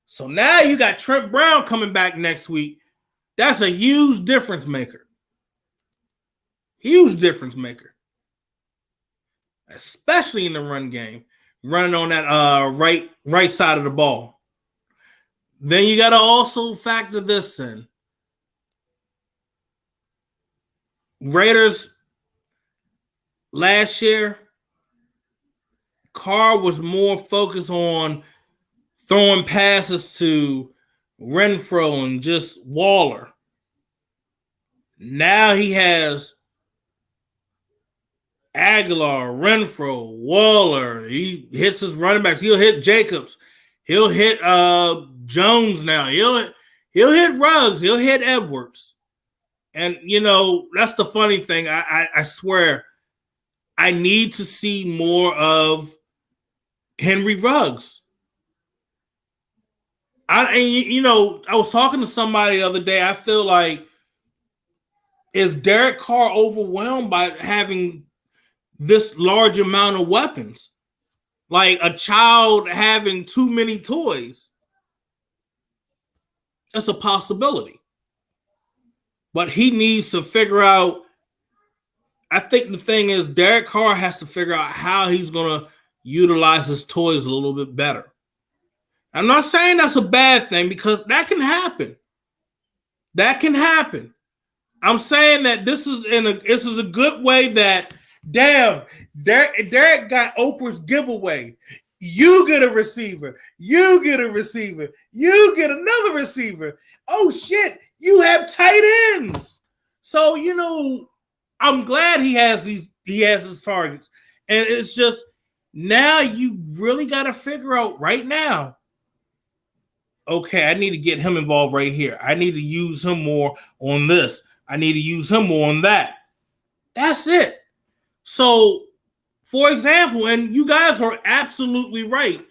S1: So now you got Trent Brown coming back next week. That's a huge difference maker. Huge difference maker. Especially in the run game. Running on that right side of the ball. Then you got to also factor this in. Raiders last year, Carr was more focused on throwing passes to Renfro and just Waller. Now he has Aguilar, Renfro, Waller. He hits his running backs. He'll hit Jacobs. He'll hit Jones now. He'll hit Ruggs. He'll hit Edwards. And, that's the funny thing. I swear, I need to see more of Henry Ruggs. I was talking to somebody the other day. I feel like, is Derek Carr overwhelmed by having this large amount of weapons? Like a child having too many toys. That's a possibility. But he needs to figure out. I think the thing is, Derek Carr has to figure out how he's going to utilize his toys a little bit better. I'm not saying that's a bad thing, because that can happen. That can happen. I'm saying that this is a good way that, damn, Derek got Oprah's giveaway. You get a receiver. You get a receiver. You get another receiver. Oh, shit. You have tight ends. So, I'm glad he has his targets. And it's just, now you really got to figure out right now, okay, I need to get him involved right here. I need to use him more on this. I need to use him more on that. That's it. So, for example, and you guys are absolutely right,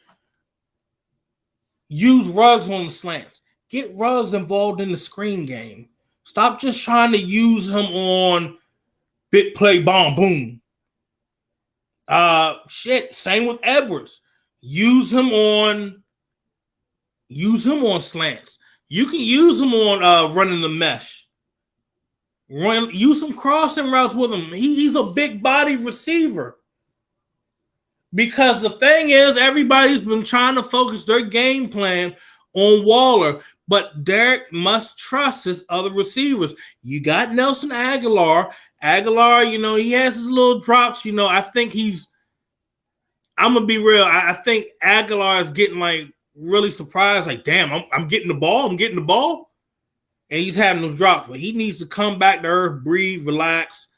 S1: use Ruggs on the slants. Get Ruggs involved in the screen game. Stop just trying to use him on big play, bomb, boom. Same with Edwards. Use him on slants. You can use him on running the mesh. Use some crossing routes with him. He's a big body receiver. Because the thing is, everybody's been trying to focus their game plan on Waller, but Derek must trust his other receivers. You got Nelson Aguilar. Aguilar, he has his little drops. I think I'm going to be real. I think Aguilar is getting really surprised. Like, damn, I'm getting the ball. I'm getting the ball. And he's having those drops. But he needs to come back to earth, breathe, relax,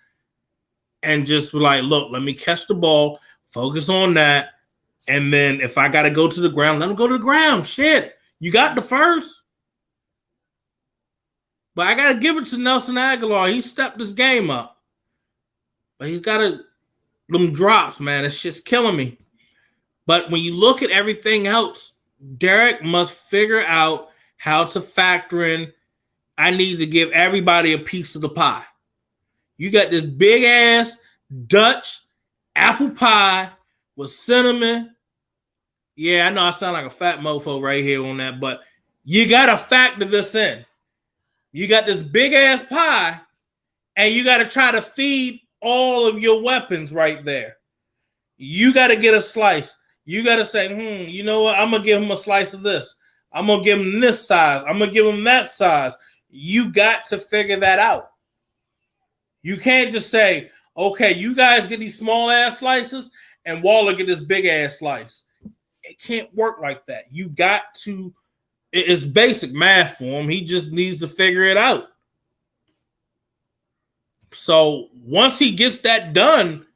S1: and just be like, look, let me catch the ball, focus on that. And then if I got to go to the ground, let him go to the ground. Shit, you got the first. But I got to give it to Nelson Aguilar. He stepped his game up. But he's got them drops, man. It's just killing me. But when you look at everything else, Derek must figure out how to factor in, I need to give everybody a piece of the pie. You got this big ass Dutch apple pie with cinnamon Yeah, I know I sound like a fat mofo right here on that, but you got to factor this in. You got this big ass pie, and you got to try to feed all of your weapons right there. You got to get a slice. You got to say, you know what? I'm going to give him a slice of this. I'm going to give him this size. I'm going to give him that size. You got to figure that out. You can't just say, okay, you guys get these small ass slices and Waller get this big ass slice. It can't work like that. You got to, it's basic math for him. He just needs to figure it out. So once he gets that done,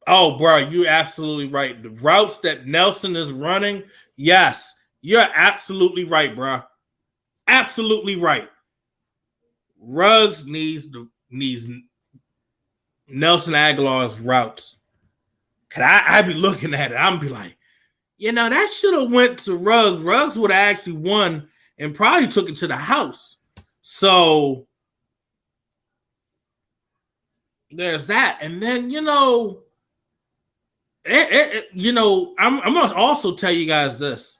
S1: oh, bro, you're absolutely right. The routes that Nelson is running, yes, you're absolutely right, bro. Absolutely right. Ruggs needs Nelson Aguilar's routes. Cause I be looking at it, I'm be like, that should have went to Ruggs. Ruggs would have actually won and probably took it to the house. So there's that, and then I'm gonna also tell you guys this.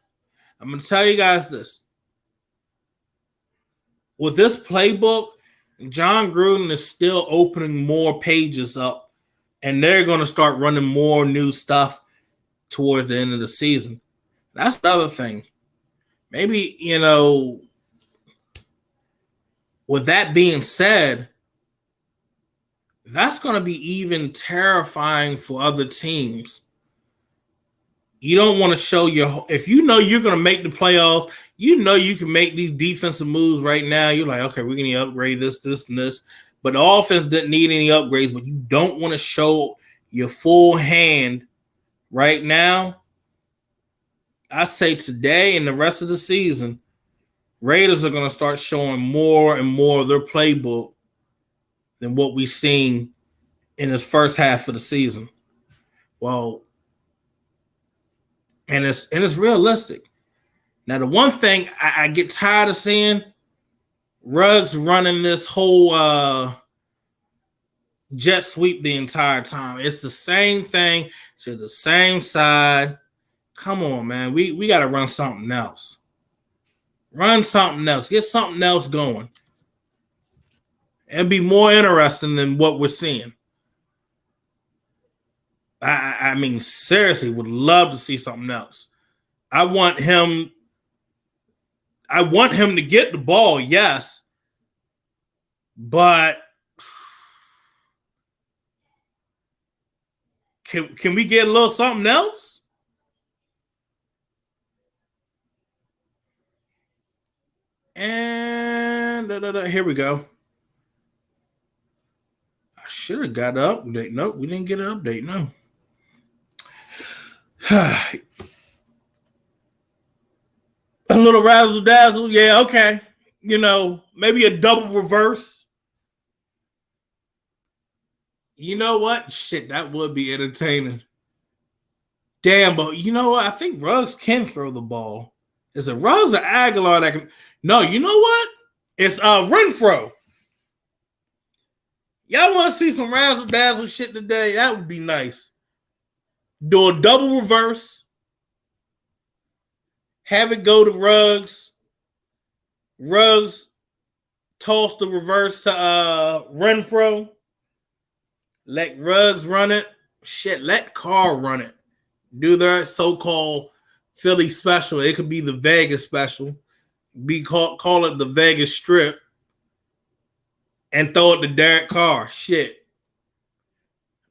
S1: With this playbook, John Gruden is still opening more pages up, and they're going to start running more new stuff towards the end of the season. That's another thing. Maybe, with that being said, that's going to be even terrifying for other teams. You don't want to show if you know you're going to make the playoffs, you can make these defensive moves right now. You're like, okay, we're going to upgrade this, and this. But the offense didn't need any upgrades, but you don't want to show your full hand right now. I say today and the rest of the season, Raiders are going to start showing more and more of their playbook than what we've seen in this first half of the season. Well, and it's realistic. Now, the one thing I get tired of seeing, Ruggs running this whole jet sweep the entire time. It's the same thing to the same side. Come on, man. We got to run something else. Run something else. Get something else going. It'd be more interesting than what we're seeing. I mean, seriously, would love to see something else. I want him to get the ball, yes. But can we get a little something else? And here we go. I should have got an update. Nope, we didn't get an update. No. A little razzle dazzle, yeah, okay. Maybe a double reverse. You know what? Shit, that would be entertaining. Damn, but you know what? I think Ruggs can throw the ball. Is it Ruggs or Aguilar that can? No, you know what? It's Renfro. Y'all want to see some razzle dazzle shit today? That would be nice. Do a double reverse. Have it go to Ruggs. Ruggs toss the reverse to Renfro. Let Ruggs run it. Shit, let Carr run it. Do their so-called Philly special. It could be the Vegas special. Call it the Vegas Strip. And throw it to Derek Carr. Shit.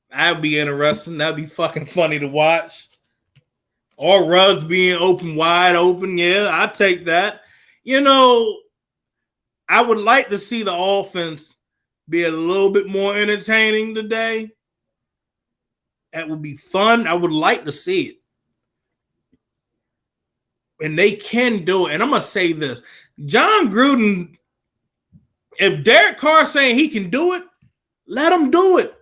S1: That'd be interesting. That'd be fucking funny to watch. Or Ruggs being wide open. Yeah, I take that. I would like to see the offense be a little bit more entertaining today. That would be fun. I would like to see it. And they can do it. And I'm going to say this. John Gruden, if Derek Carr saying he can do it, let him do it.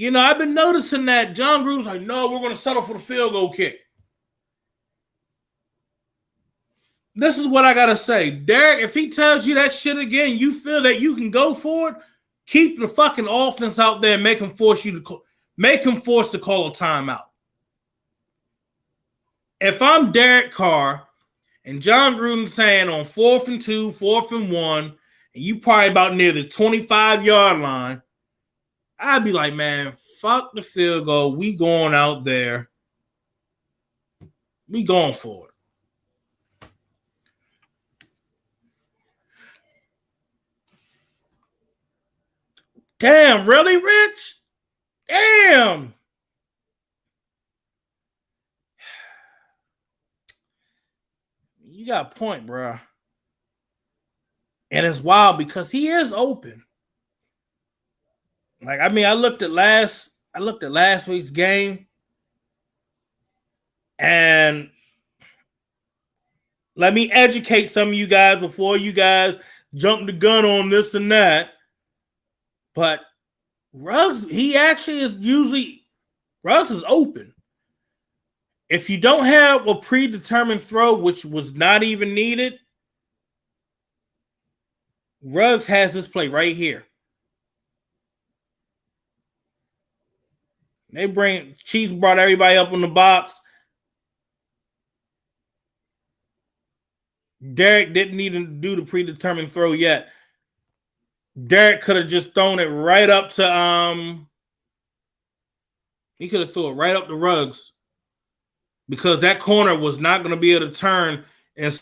S1: I've been noticing that John Gruden's like, no, we're going to settle for the field goal kick. This is what I got to say. Derek, if he tells you that shit again, you feel that you can go for it, keep the fucking offense out there and make him force to call a timeout. if I'm Derek Carr and John Gruden saying on 4th and 2, 4th and 1, and you probably about near the 25-yard line, I'd be like, man, fuck the field goal. We going out there. We going for it. Damn, really, Rich? Damn. You got a point, bro. And it's wild because he is open. Like, I mean, I looked at last week's game, and let me educate some of you guys before you guys jump the gun on this and that. But Ruggs, Ruggs is open. If you don't have a predetermined throw, which was not even needed, Ruggs has this play right here. Chiefs brought everybody up in the box. Derek didn't even do the predetermined throw yet. Derek could have just thrown it right up to he could have thrown it right up to Ruggs because that corner was not going to be able to turn. And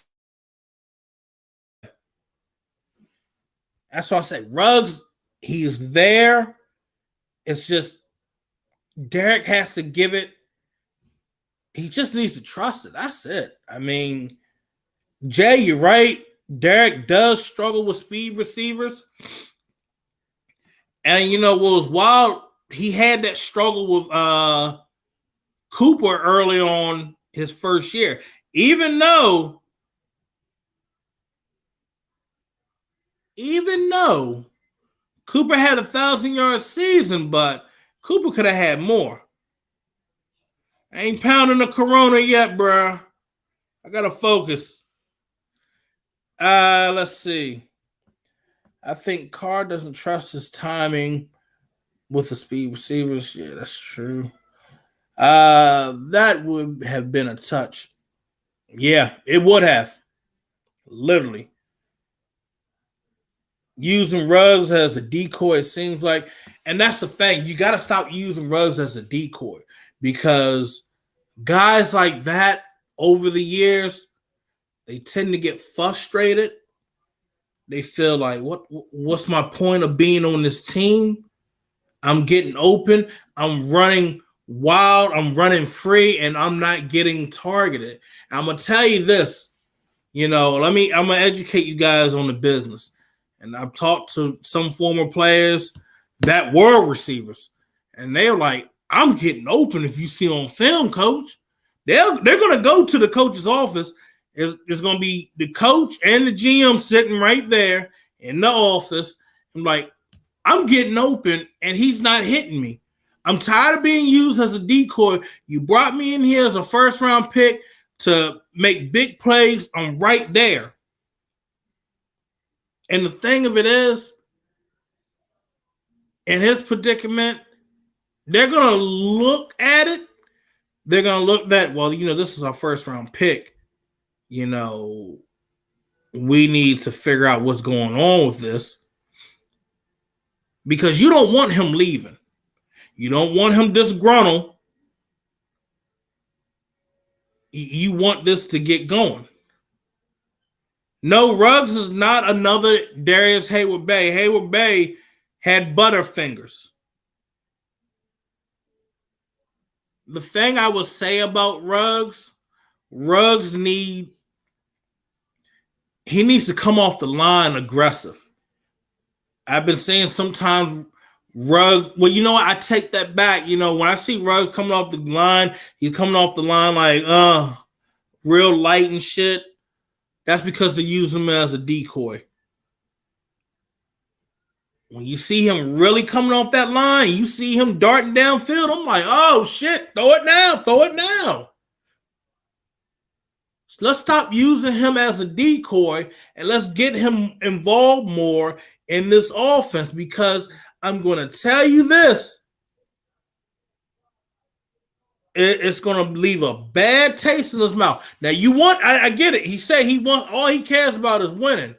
S1: that's why I said Ruggs, he is there. It's just Derek has to give it. He just needs to trust it. That's it. I mean, Jay, you're right. Derek does struggle with speed receivers. And you know what was wild? He had that struggle with Cooper early on his first year. Even though Cooper had a 1,000-yard season, but Cooper could have had more. I ain't pounding the Corona yet, bro. I gotta focus. Let's see. I think Carr doesn't trust his timing with the speed receivers. Yeah, that's true. That would have been a touch. Yeah, it would have. Literally. Using Ruggs as a decoy, it seems like. And that's the thing. You got to stop using Ruggs as a decoy because guys like that over the years, they tend to get frustrated. They feel like, what's my point of being on this team? I'm getting open. I'm running wild. I'm running free, and I'm not getting targeted. I'm going to tell you this. I'm going to educate you guys on the business. And I've talked to some former players that were receivers, and they're like, I'm getting open if you see on film, coach. They're going to go to the coach's office. It's going to be the coach and the GM sitting right there in the office. I'm like, I'm getting open, and he's not hitting me. I'm tired of being used as a decoy. You brought me in here as a first-round pick to make big plays. I'm right there. And the thing of it is, in his predicament, they're going to look at it. They're going to look at, well, this is our first-round pick. We need to figure out what's going on with this because you don't want him leaving. You don't want him disgruntled. You want this to get going. No, Ruggs is not another Darius Hayward-Bay. Hayward-Bay had butterfingers. The thing I would say about Ruggs needs to come off the line aggressive. I've been saying sometimes Ruggs, well, you know what? I take that back. When I see Ruggs coming off the line, he's coming off the line like, real light and shit. That's because they're using him as a decoy. When you see him really coming off that line, you see him darting downfield, I'm like, oh, shit, throw it now. So let's stop using him as a decoy and let's get him involved more in this offense because I'm going to tell you this. it's going to leave a bad taste in his mouth. Now, I get it. He said all he cares about is winning.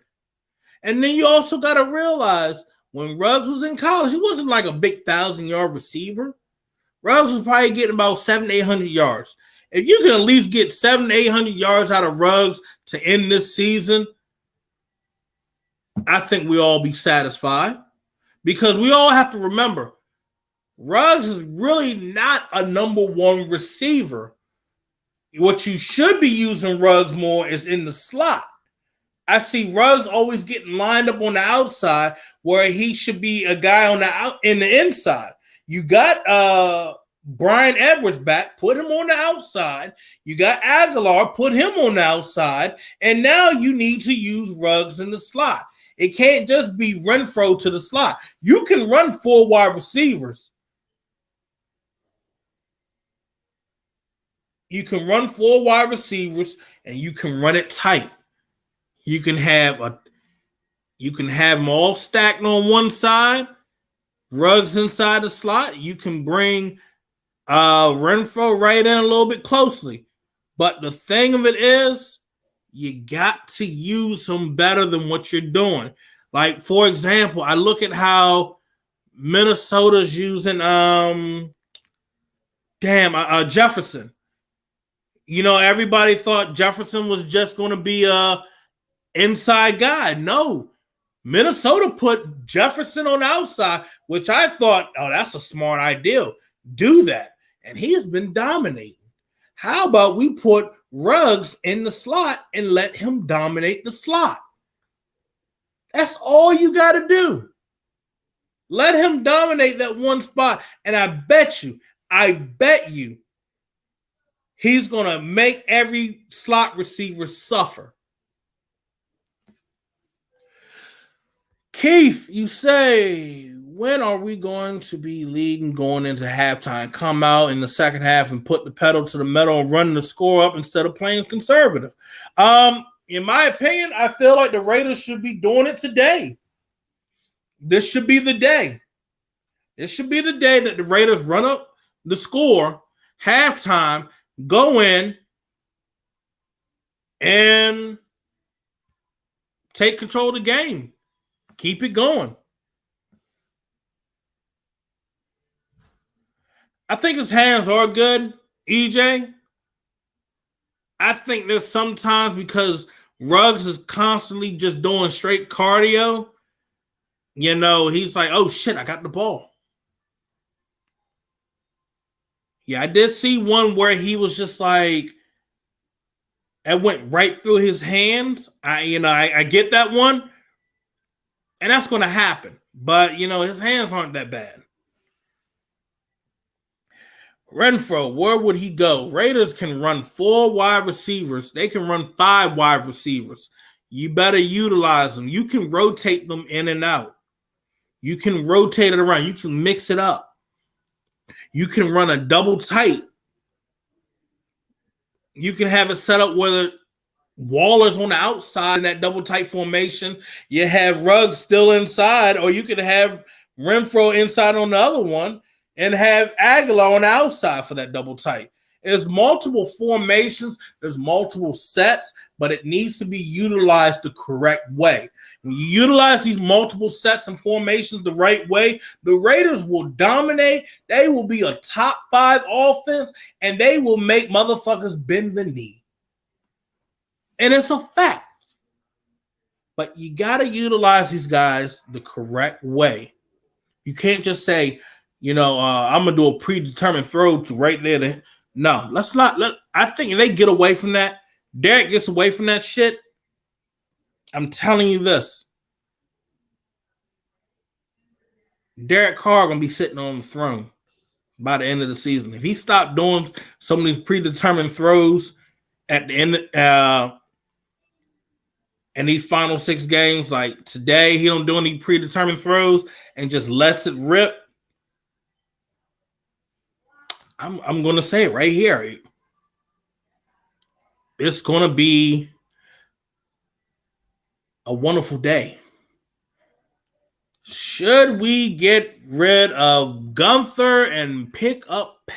S1: And then you also got to realize when Ruggs was in college, he wasn't like a big 1,000-yard receiver. Ruggs was probably getting about 700, 800 yards. If you can at least get 700, 800 yards out of Ruggs to end this season, I think we'll all be satisfied. Because we all have to remember, Ruggs is really not a number one receiver. What you should be using Ruggs more is in the slot. I see Ruggs always getting lined up on the outside where he should be a guy in the inside. You got Brian Edwards back, put him on the outside. You got Aguilar, put him on the outside. And now you need to use Ruggs in the slot. It can't just be Renfro to the slot. You can run 4 wide receivers. You can run 4 wide receivers, and you can run it tight. You can have them all stacked on one side, Ruggs inside the slot. You can bring Renfro right in a little bit closely. But the thing of it is, you got to use him better than what you're doing. Like, for example, I look at how Minnesota's using Jefferson. You know, everybody thought Jefferson was just going to be a inside guy. No, Minnesota put Jefferson on the outside, which I thought, oh, that's a smart idea. Do that. And he has been dominating. How about we put Ruggs in the slot and let him dominate the slot? That's all you got to do. Let him dominate that one spot. And I bet you, he's going to make every slot receiver suffer. Keith, you say, when are we going to be leading going into halftime? Come out in the second half and put the pedal to the metal and run the score up instead of playing conservative. In my opinion, I feel like the Raiders should be doing it today. This should be the day. This should be the day that the Raiders run up the score, halftime, go in, and take control of the game. Keep it going. I think his hands are good, EJ. I think there's sometimes because Ruggs is constantly just doing straight cardio, you know, he's like, oh, shit, I got the ball. Yeah, I did see one where he was just like, it went right through his hands. I get that one. And that's going to happen. But, his hands aren't that bad. Renfro, where would he go? Raiders can run 4 wide receivers. They can run 5 wide receivers. You better utilize them. You can rotate them in and out. You can rotate it around. You can mix it up. You can run a double tight. You can have it set up where Waller's on the outside in that double tight formation. You have Ruggs still inside, or you could have Renfro inside on the other one and have Aguilar on the outside for that double tight. There's multiple formations, there's multiple sets, but it needs to be utilized the correct way. When you utilize these multiple sets and formations the right way, the Raiders will dominate. They will be a top 5 offense, and they will make motherfuckers bend the knee. And it's a fact. But you got to utilize these guys the correct way. You can't just say, I'm going to do a predetermined throw to right there. No, let's not. I think if they get away from that, Derek gets away from that shit, I'm telling you this. Derek Carr going to be sitting on the throne by the end of the season. If he stopped doing some of these predetermined throws at the end in these final 6 games, like today, he don't do any predetermined throws and just lets it rip. I'm going to say it right here. It's going to be a wonderful day. Should we get rid of Gunther and pick up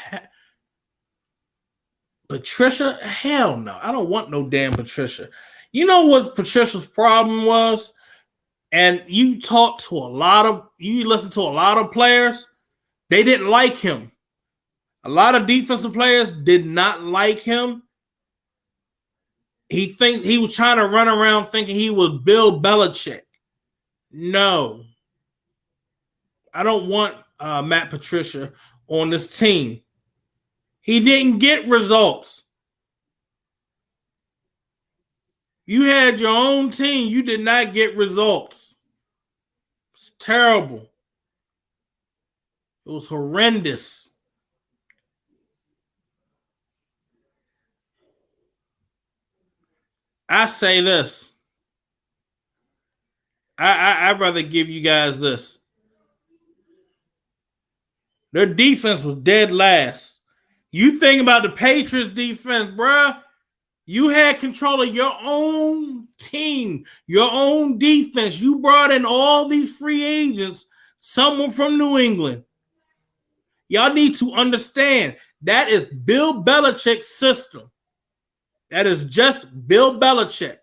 S1: Patricia? Hell no. I don't want no damn Patricia. You know what Patricia's problem was? And you listen to a lot of players, they didn't like him. A lot of defensive players did not like him. He was trying to run around thinking he was Bill Belichick. No. I don't want Matt Patricia on this team. He didn't get results. You had your own team. You did not get results. It's terrible. It was horrendous. I say this. I'd rather give you guys this. Their defense was dead last. You think about the Patriots defense, bruh. You had control of your own team, your own defense. You brought in all these free agents, someone from New England. Y'all need to understand that is Bill Belichick's system. That is just Bill Belichick.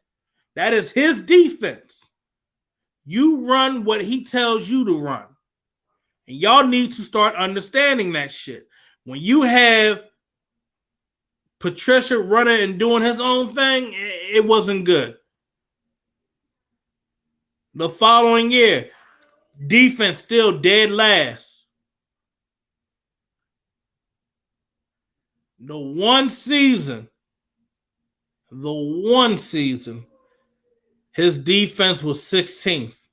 S1: That is his defense. You run what he tells you to run. And y'all need to start understanding that shit. When you have Patricia running and doing his own thing, it wasn't good. The following year, defense still dead last. The one season, his defense was 16th.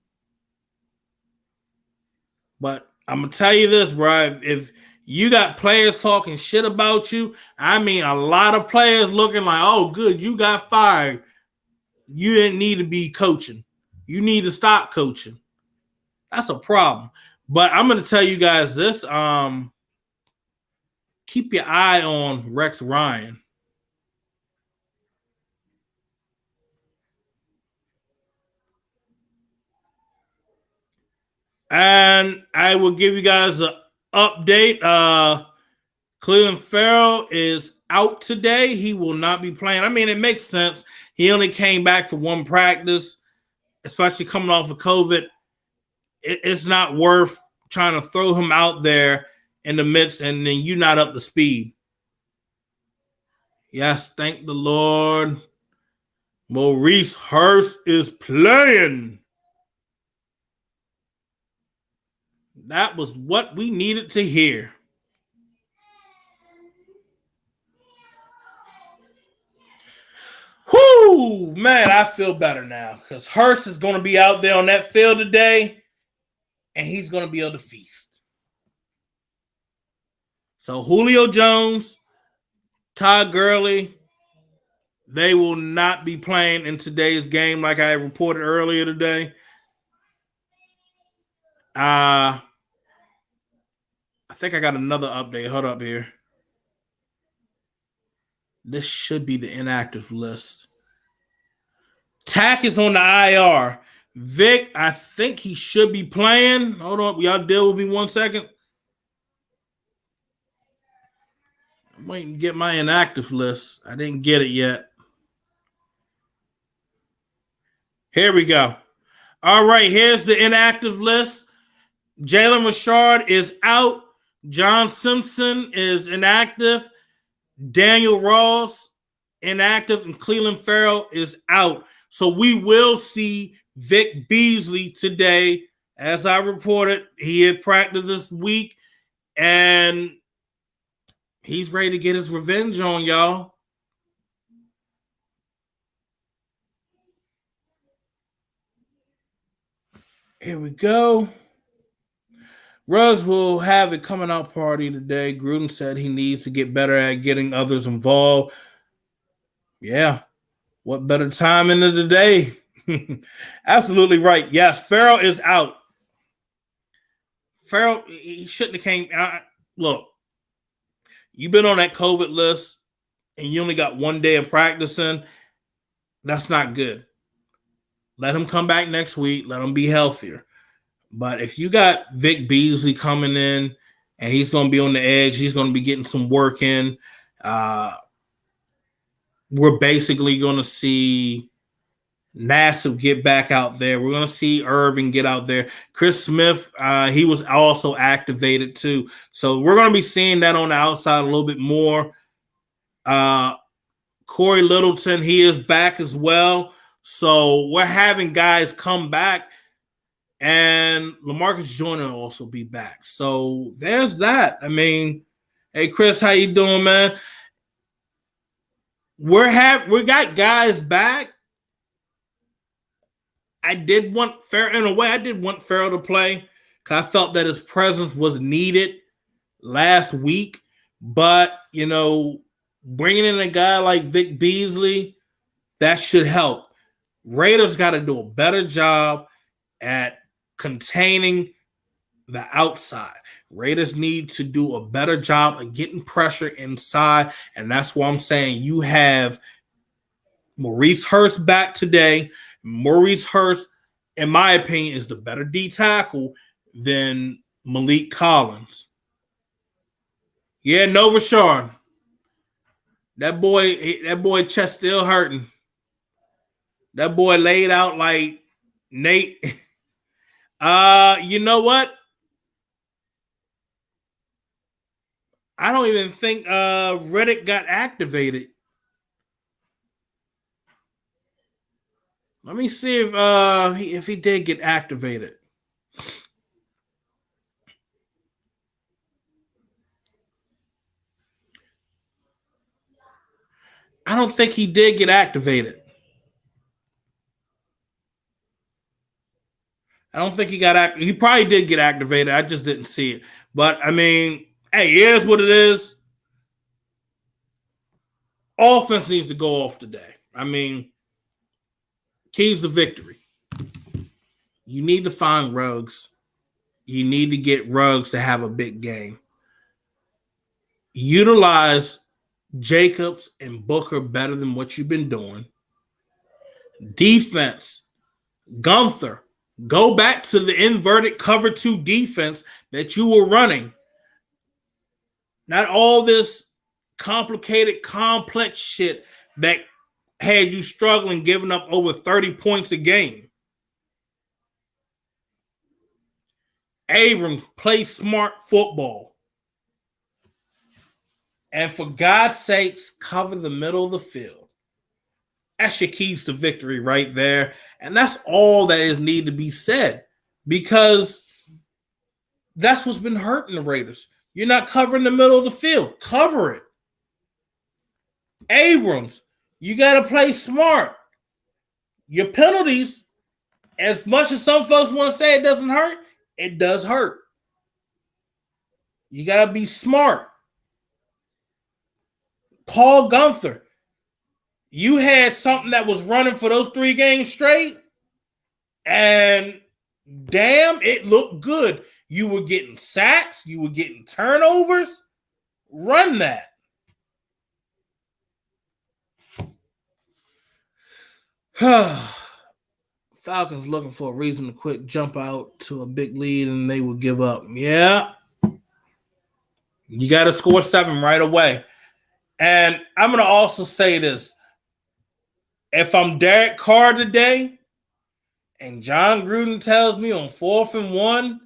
S1: But I'm going to tell you this, bro. If you got players talking shit about you, I mean, a lot of players looking like, oh, good, you got fired. You didn't need to be coaching. You need to stop coaching. That's a problem. But I'm going to tell you guys this. Keep your eye on Rex Ryan. And I will give you guys an update. Cleveland Farrell is out today. He will not be playing. I mean, it makes sense. He only came back for one practice, especially coming off of COVID. It's not worth trying to throw him out there in the midst and then you're not up to speed. Yes, thank the Lord. Maurice Hurst is playing. That was what we needed to hear. Whoo, man, I feel better now because Hurst is going to be out there on that field today and he's going to be able to feast. So Julio Jones, Todd Gurley, they will not be playing in today's game like I reported earlier today. I think I got another update. Hold up here. This should be the inactive list. Tack is on the IR. Vic, I think he should be playing. Hold on. Y'all deal with me 1 second. I'm waiting to get my inactive list. I didn't get it yet. Here we go. All right, here's the inactive list. Jalen Richard is out. John Simpson is inactive. Daniel Ross inactive, and Cleveland Farrell is out. So we will see Vic Beasley today. As I reported, he had practiced this week, and he's ready to get his revenge on y'all. Here we go. Ruggs will have a coming out party today. Gruden said he needs to get better at getting others involved. Yeah. What better time into the day? Absolutely right. Yes, Farrell is out. Farrell, he shouldn't have came. Look, you've been on that COVID list and you only got 1 day of practicing. That's not good. Let him come back next week. Let him be healthier. But if you got Vic Beasley coming in and he's going to be on the edge, he's going to be getting some work in. we're basically going to see Nassib get back out there. We're going to see Irving get out there. Chris Smith, he was also activated too. So we're going to be seeing that on the outside a little bit more. Corey Littleton, he is back as well. So we're having guys come back, and LaMarcus Joyner will also be back. So there's that. I mean, hey Chris, how you doing, man? We got guys back. I did want Farrell to play because I felt that his presence was needed last week. But, bringing in a guy like Vic Beasley, that should help. Raiders got to do a better job at containing the outside. Raiders need to do a better job of getting pressure inside, and that's why I'm saying you have Maurice Hurst back today. Maurice Hurst, in my opinion, is the better D tackle than Malik Collins. Yeah, Nova Shard. That boy chest still hurting. That boy laid out like Nate. You know what? I don't even think Reddick got activated. Let me see if he did get activated. I don't think he did get activated. I don't think he got activated. He probably did get activated. I just didn't see it. But, I mean, hey, here's what it is. Offense needs to go off today. I mean, keys to victory. You need to find Ruggs. You need to get Ruggs to have a big game. Utilize Jacobs and Booker better than what you've been doing. Defense. Gunther. Go back to the inverted cover 2 defense that you were running. Not all this complicated, complex shit that had you struggling, giving up over 30 points a game. Abrams, play smart football. And for God's sakes, cover the middle of the field. That's your keys to victory right there. And that's all that is need to be said, because that's what's been hurting the Raiders. You're not covering the middle of the field. Cover it. Abrams, you got to play smart. Your penalties, as much as some folks want to say it doesn't hurt, it does hurt. You got to be smart. Paul Gunther, you had something that was running for those 3 games straight, and damn, it looked good. You were getting sacks. You were getting turnovers. Run that. Falcons looking for a reason to quit, jump out to a big lead, and they will give up. Yeah. You got to score 7 right away. And I'm going to also say this. If I'm Derek Carr today and John Gruden tells me on 4th and 1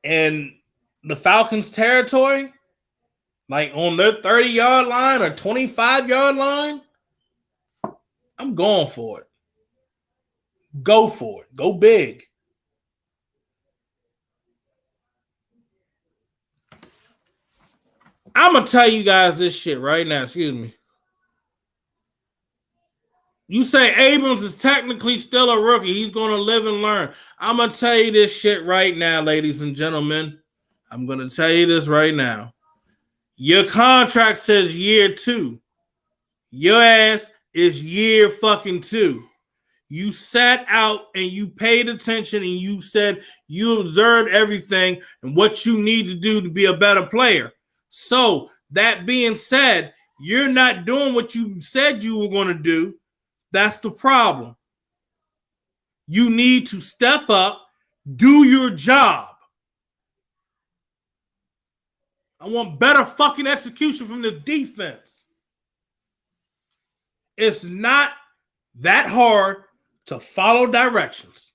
S1: in the Falcons territory, like on their 30-yard line or 25-yard line, I'm going for it. Go for it. Go big. I'm going to tell you guys this shit right now. Excuse me. You say Abrams is technically still a rookie. He's going to live and learn. I'm going to tell you this shit right now, ladies and gentlemen. I'm going to tell you this right now. Your contract says year 2. Your ass is year fucking 2. You sat out and you paid attention and you said you observed everything and what you need to do to be a better player. So, that being said, you're not doing what you said you were going to do. That's the problem. You need to step up, do your job. I want better fucking execution from the defense. It's not that hard to follow directions.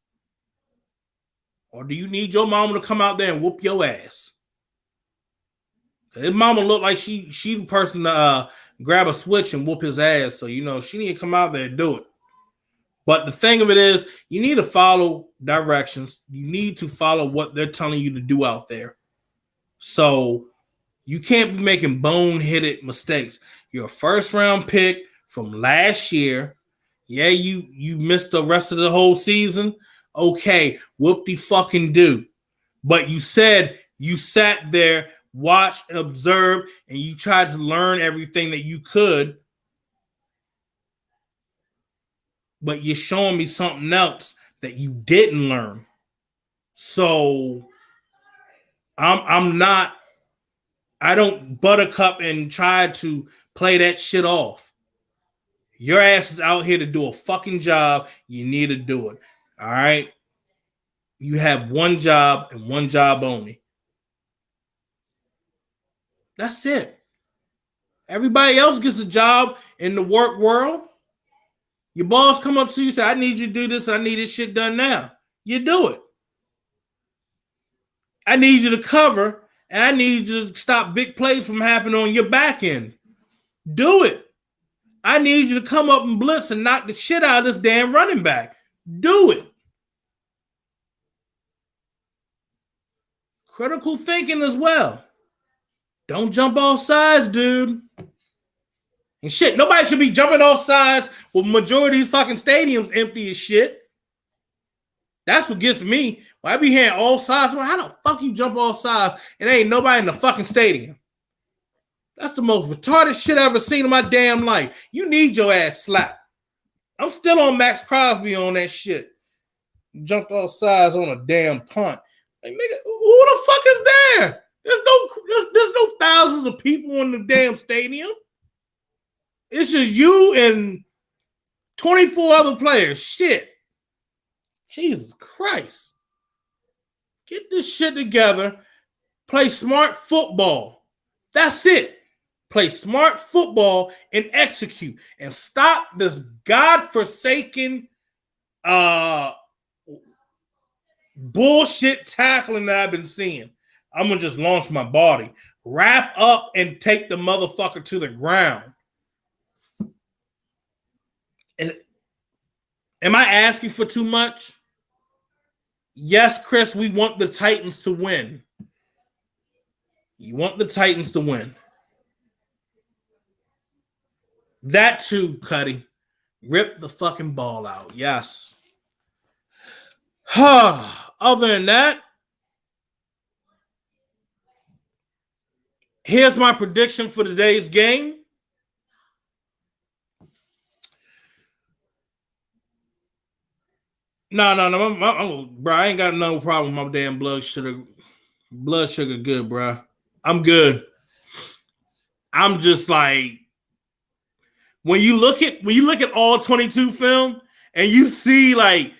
S1: Or do you need your mama to come out there and whoop your ass? His mama looked like she the person to grab a switch and whoop his ass. So, she need to come out there and do it. But the thing of it is, you need to follow directions. You need to follow what they're telling you to do out there. So you can't be making boneheaded mistakes. You're a first round pick from last year. Yeah, you missed the rest of the whole season. Okay, whoop-de-fucking-do. But you said you sat there, watched, and observed, and you tried to learn everything that you could. But you're showing me something else that you didn't learn. So I don't buttercup and try to play that shit off. Your ass is out here to do a fucking job. You need to do it. All right? You have one job and one job only. That's it. Everybody else gets a job in the work world. Your boss come up to you and say, I need you to do this. I need this shit done now. You do it. I need you to cover, and I need you to stop big plays from happening on your back end. Do it. I need you to come up and blitz and knock the shit out of this damn running back. Do it. Critical thinking as well. Don't jump off sides, dude. And shit, nobody should be jumping off sides with majority of these fucking stadiums empty as shit. That's what gets me. When I be hearing all sides, how the fuck you jump off sides and there ain't nobody in the fucking stadium? That's the most retarded shit I've ever seen in my damn life. You need your ass slapped. I'm still on Max Crosby on that shit. Jumped off sides on a damn punt. Like, nigga, who the fuck is there? There's no thousands of people in the damn stadium. It's just you and 24 other players. Shit. Jesus Christ. Get this shit together. Play smart football. That's it. Play smart football and execute. And stop this godforsaken bullshit tackling that I've been seeing. I'm going to just launch my body. Wrap up and take the motherfucker to the ground. Am I asking for too much? Yes, Chris, we want the Titans to win. You want the Titans to win. That too, Cuddy. Rip the fucking ball out. Yes. Other than that, here's my prediction for today's game. No, bro. I ain't got no problem with my damn blood sugar. Blood sugar good, bro. I'm good. I'm just like, when you look at all 22 film and you see like,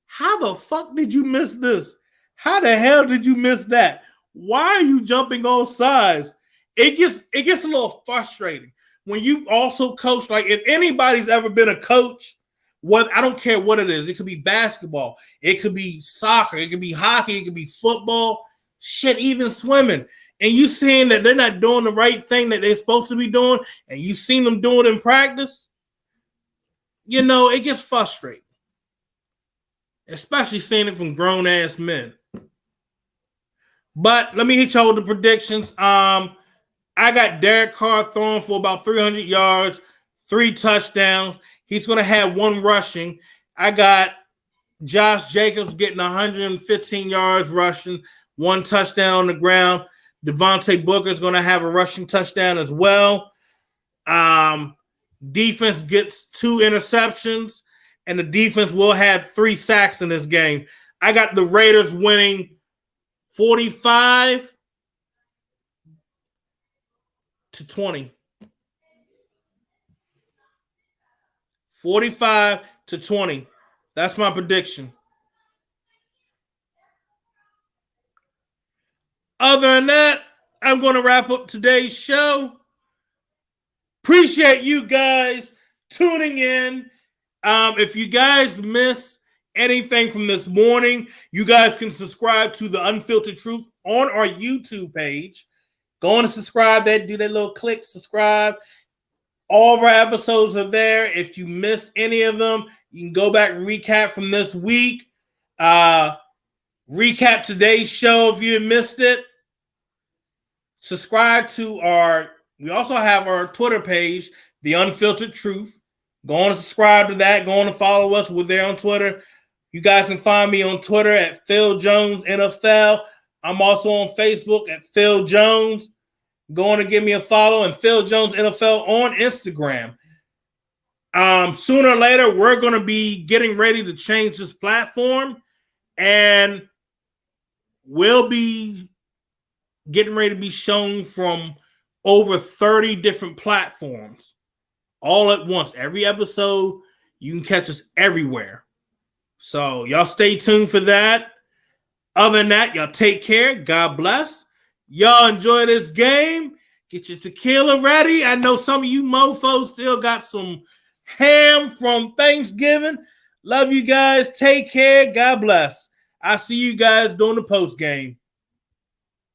S1: how the fuck did you miss this? How the hell did you miss that? Why are you jumping on sides? It gets a little frustrating when you also coach. Like, if anybody's ever been a coach, I don't care what it is. It could be basketball, it could be soccer, it could be hockey, it could be football, shit, even swimming. And you seeing that they're not doing the right thing that they're supposed to be doing, and you seen them do it in practice, it gets frustrating. Especially seeing it from grown-ass men. But let me hit y'all with the predictions. I got Derek Carr throwing for about 300 yards, 3 touchdowns. He's going to have 1 rushing. I got Josh Jacobs getting 115 yards rushing, 1 touchdown on the ground. Devontae Booker is going to have a rushing touchdown as well. Defense gets 2 interceptions, and the defense will have 3 sacks in this game. I got the Raiders winning 45-20. 45-20. That's my prediction. Other than that, I'm going to wrap up today's show. Appreciate you guys tuning in. If you guys miss anything from this morning, you guys can subscribe to the Unfiltered Truth on our YouTube page. Go on and subscribe. Do that little click, subscribe. All of our episodes are there. If you missed any of them, you can go back and recap from this week. Recap today's show if you missed it. Subscribe to we also have our Twitter page, The Unfiltered Truth. Go on and subscribe to that. Go on and follow us. We're there on Twitter. You guys can find me on Twitter at Phil Jones NFL. I'm also on Facebook at Phil Jones. Go on and give me a follow, and Phil Jones NFL on Instagram. Sooner or later, we're going to be getting ready to change this platform, and we'll be getting ready to be shown from over 30 different platforms all at once. Every episode, you can catch us everywhere. So y'all stay tuned for that. Other than that, y'all take care. God bless. Y'all enjoy this game. Get your tequila ready. I know some of you mofos still got some ham from Thanksgiving. Love you guys. Take care. God bless. I'll see you guys during the post game.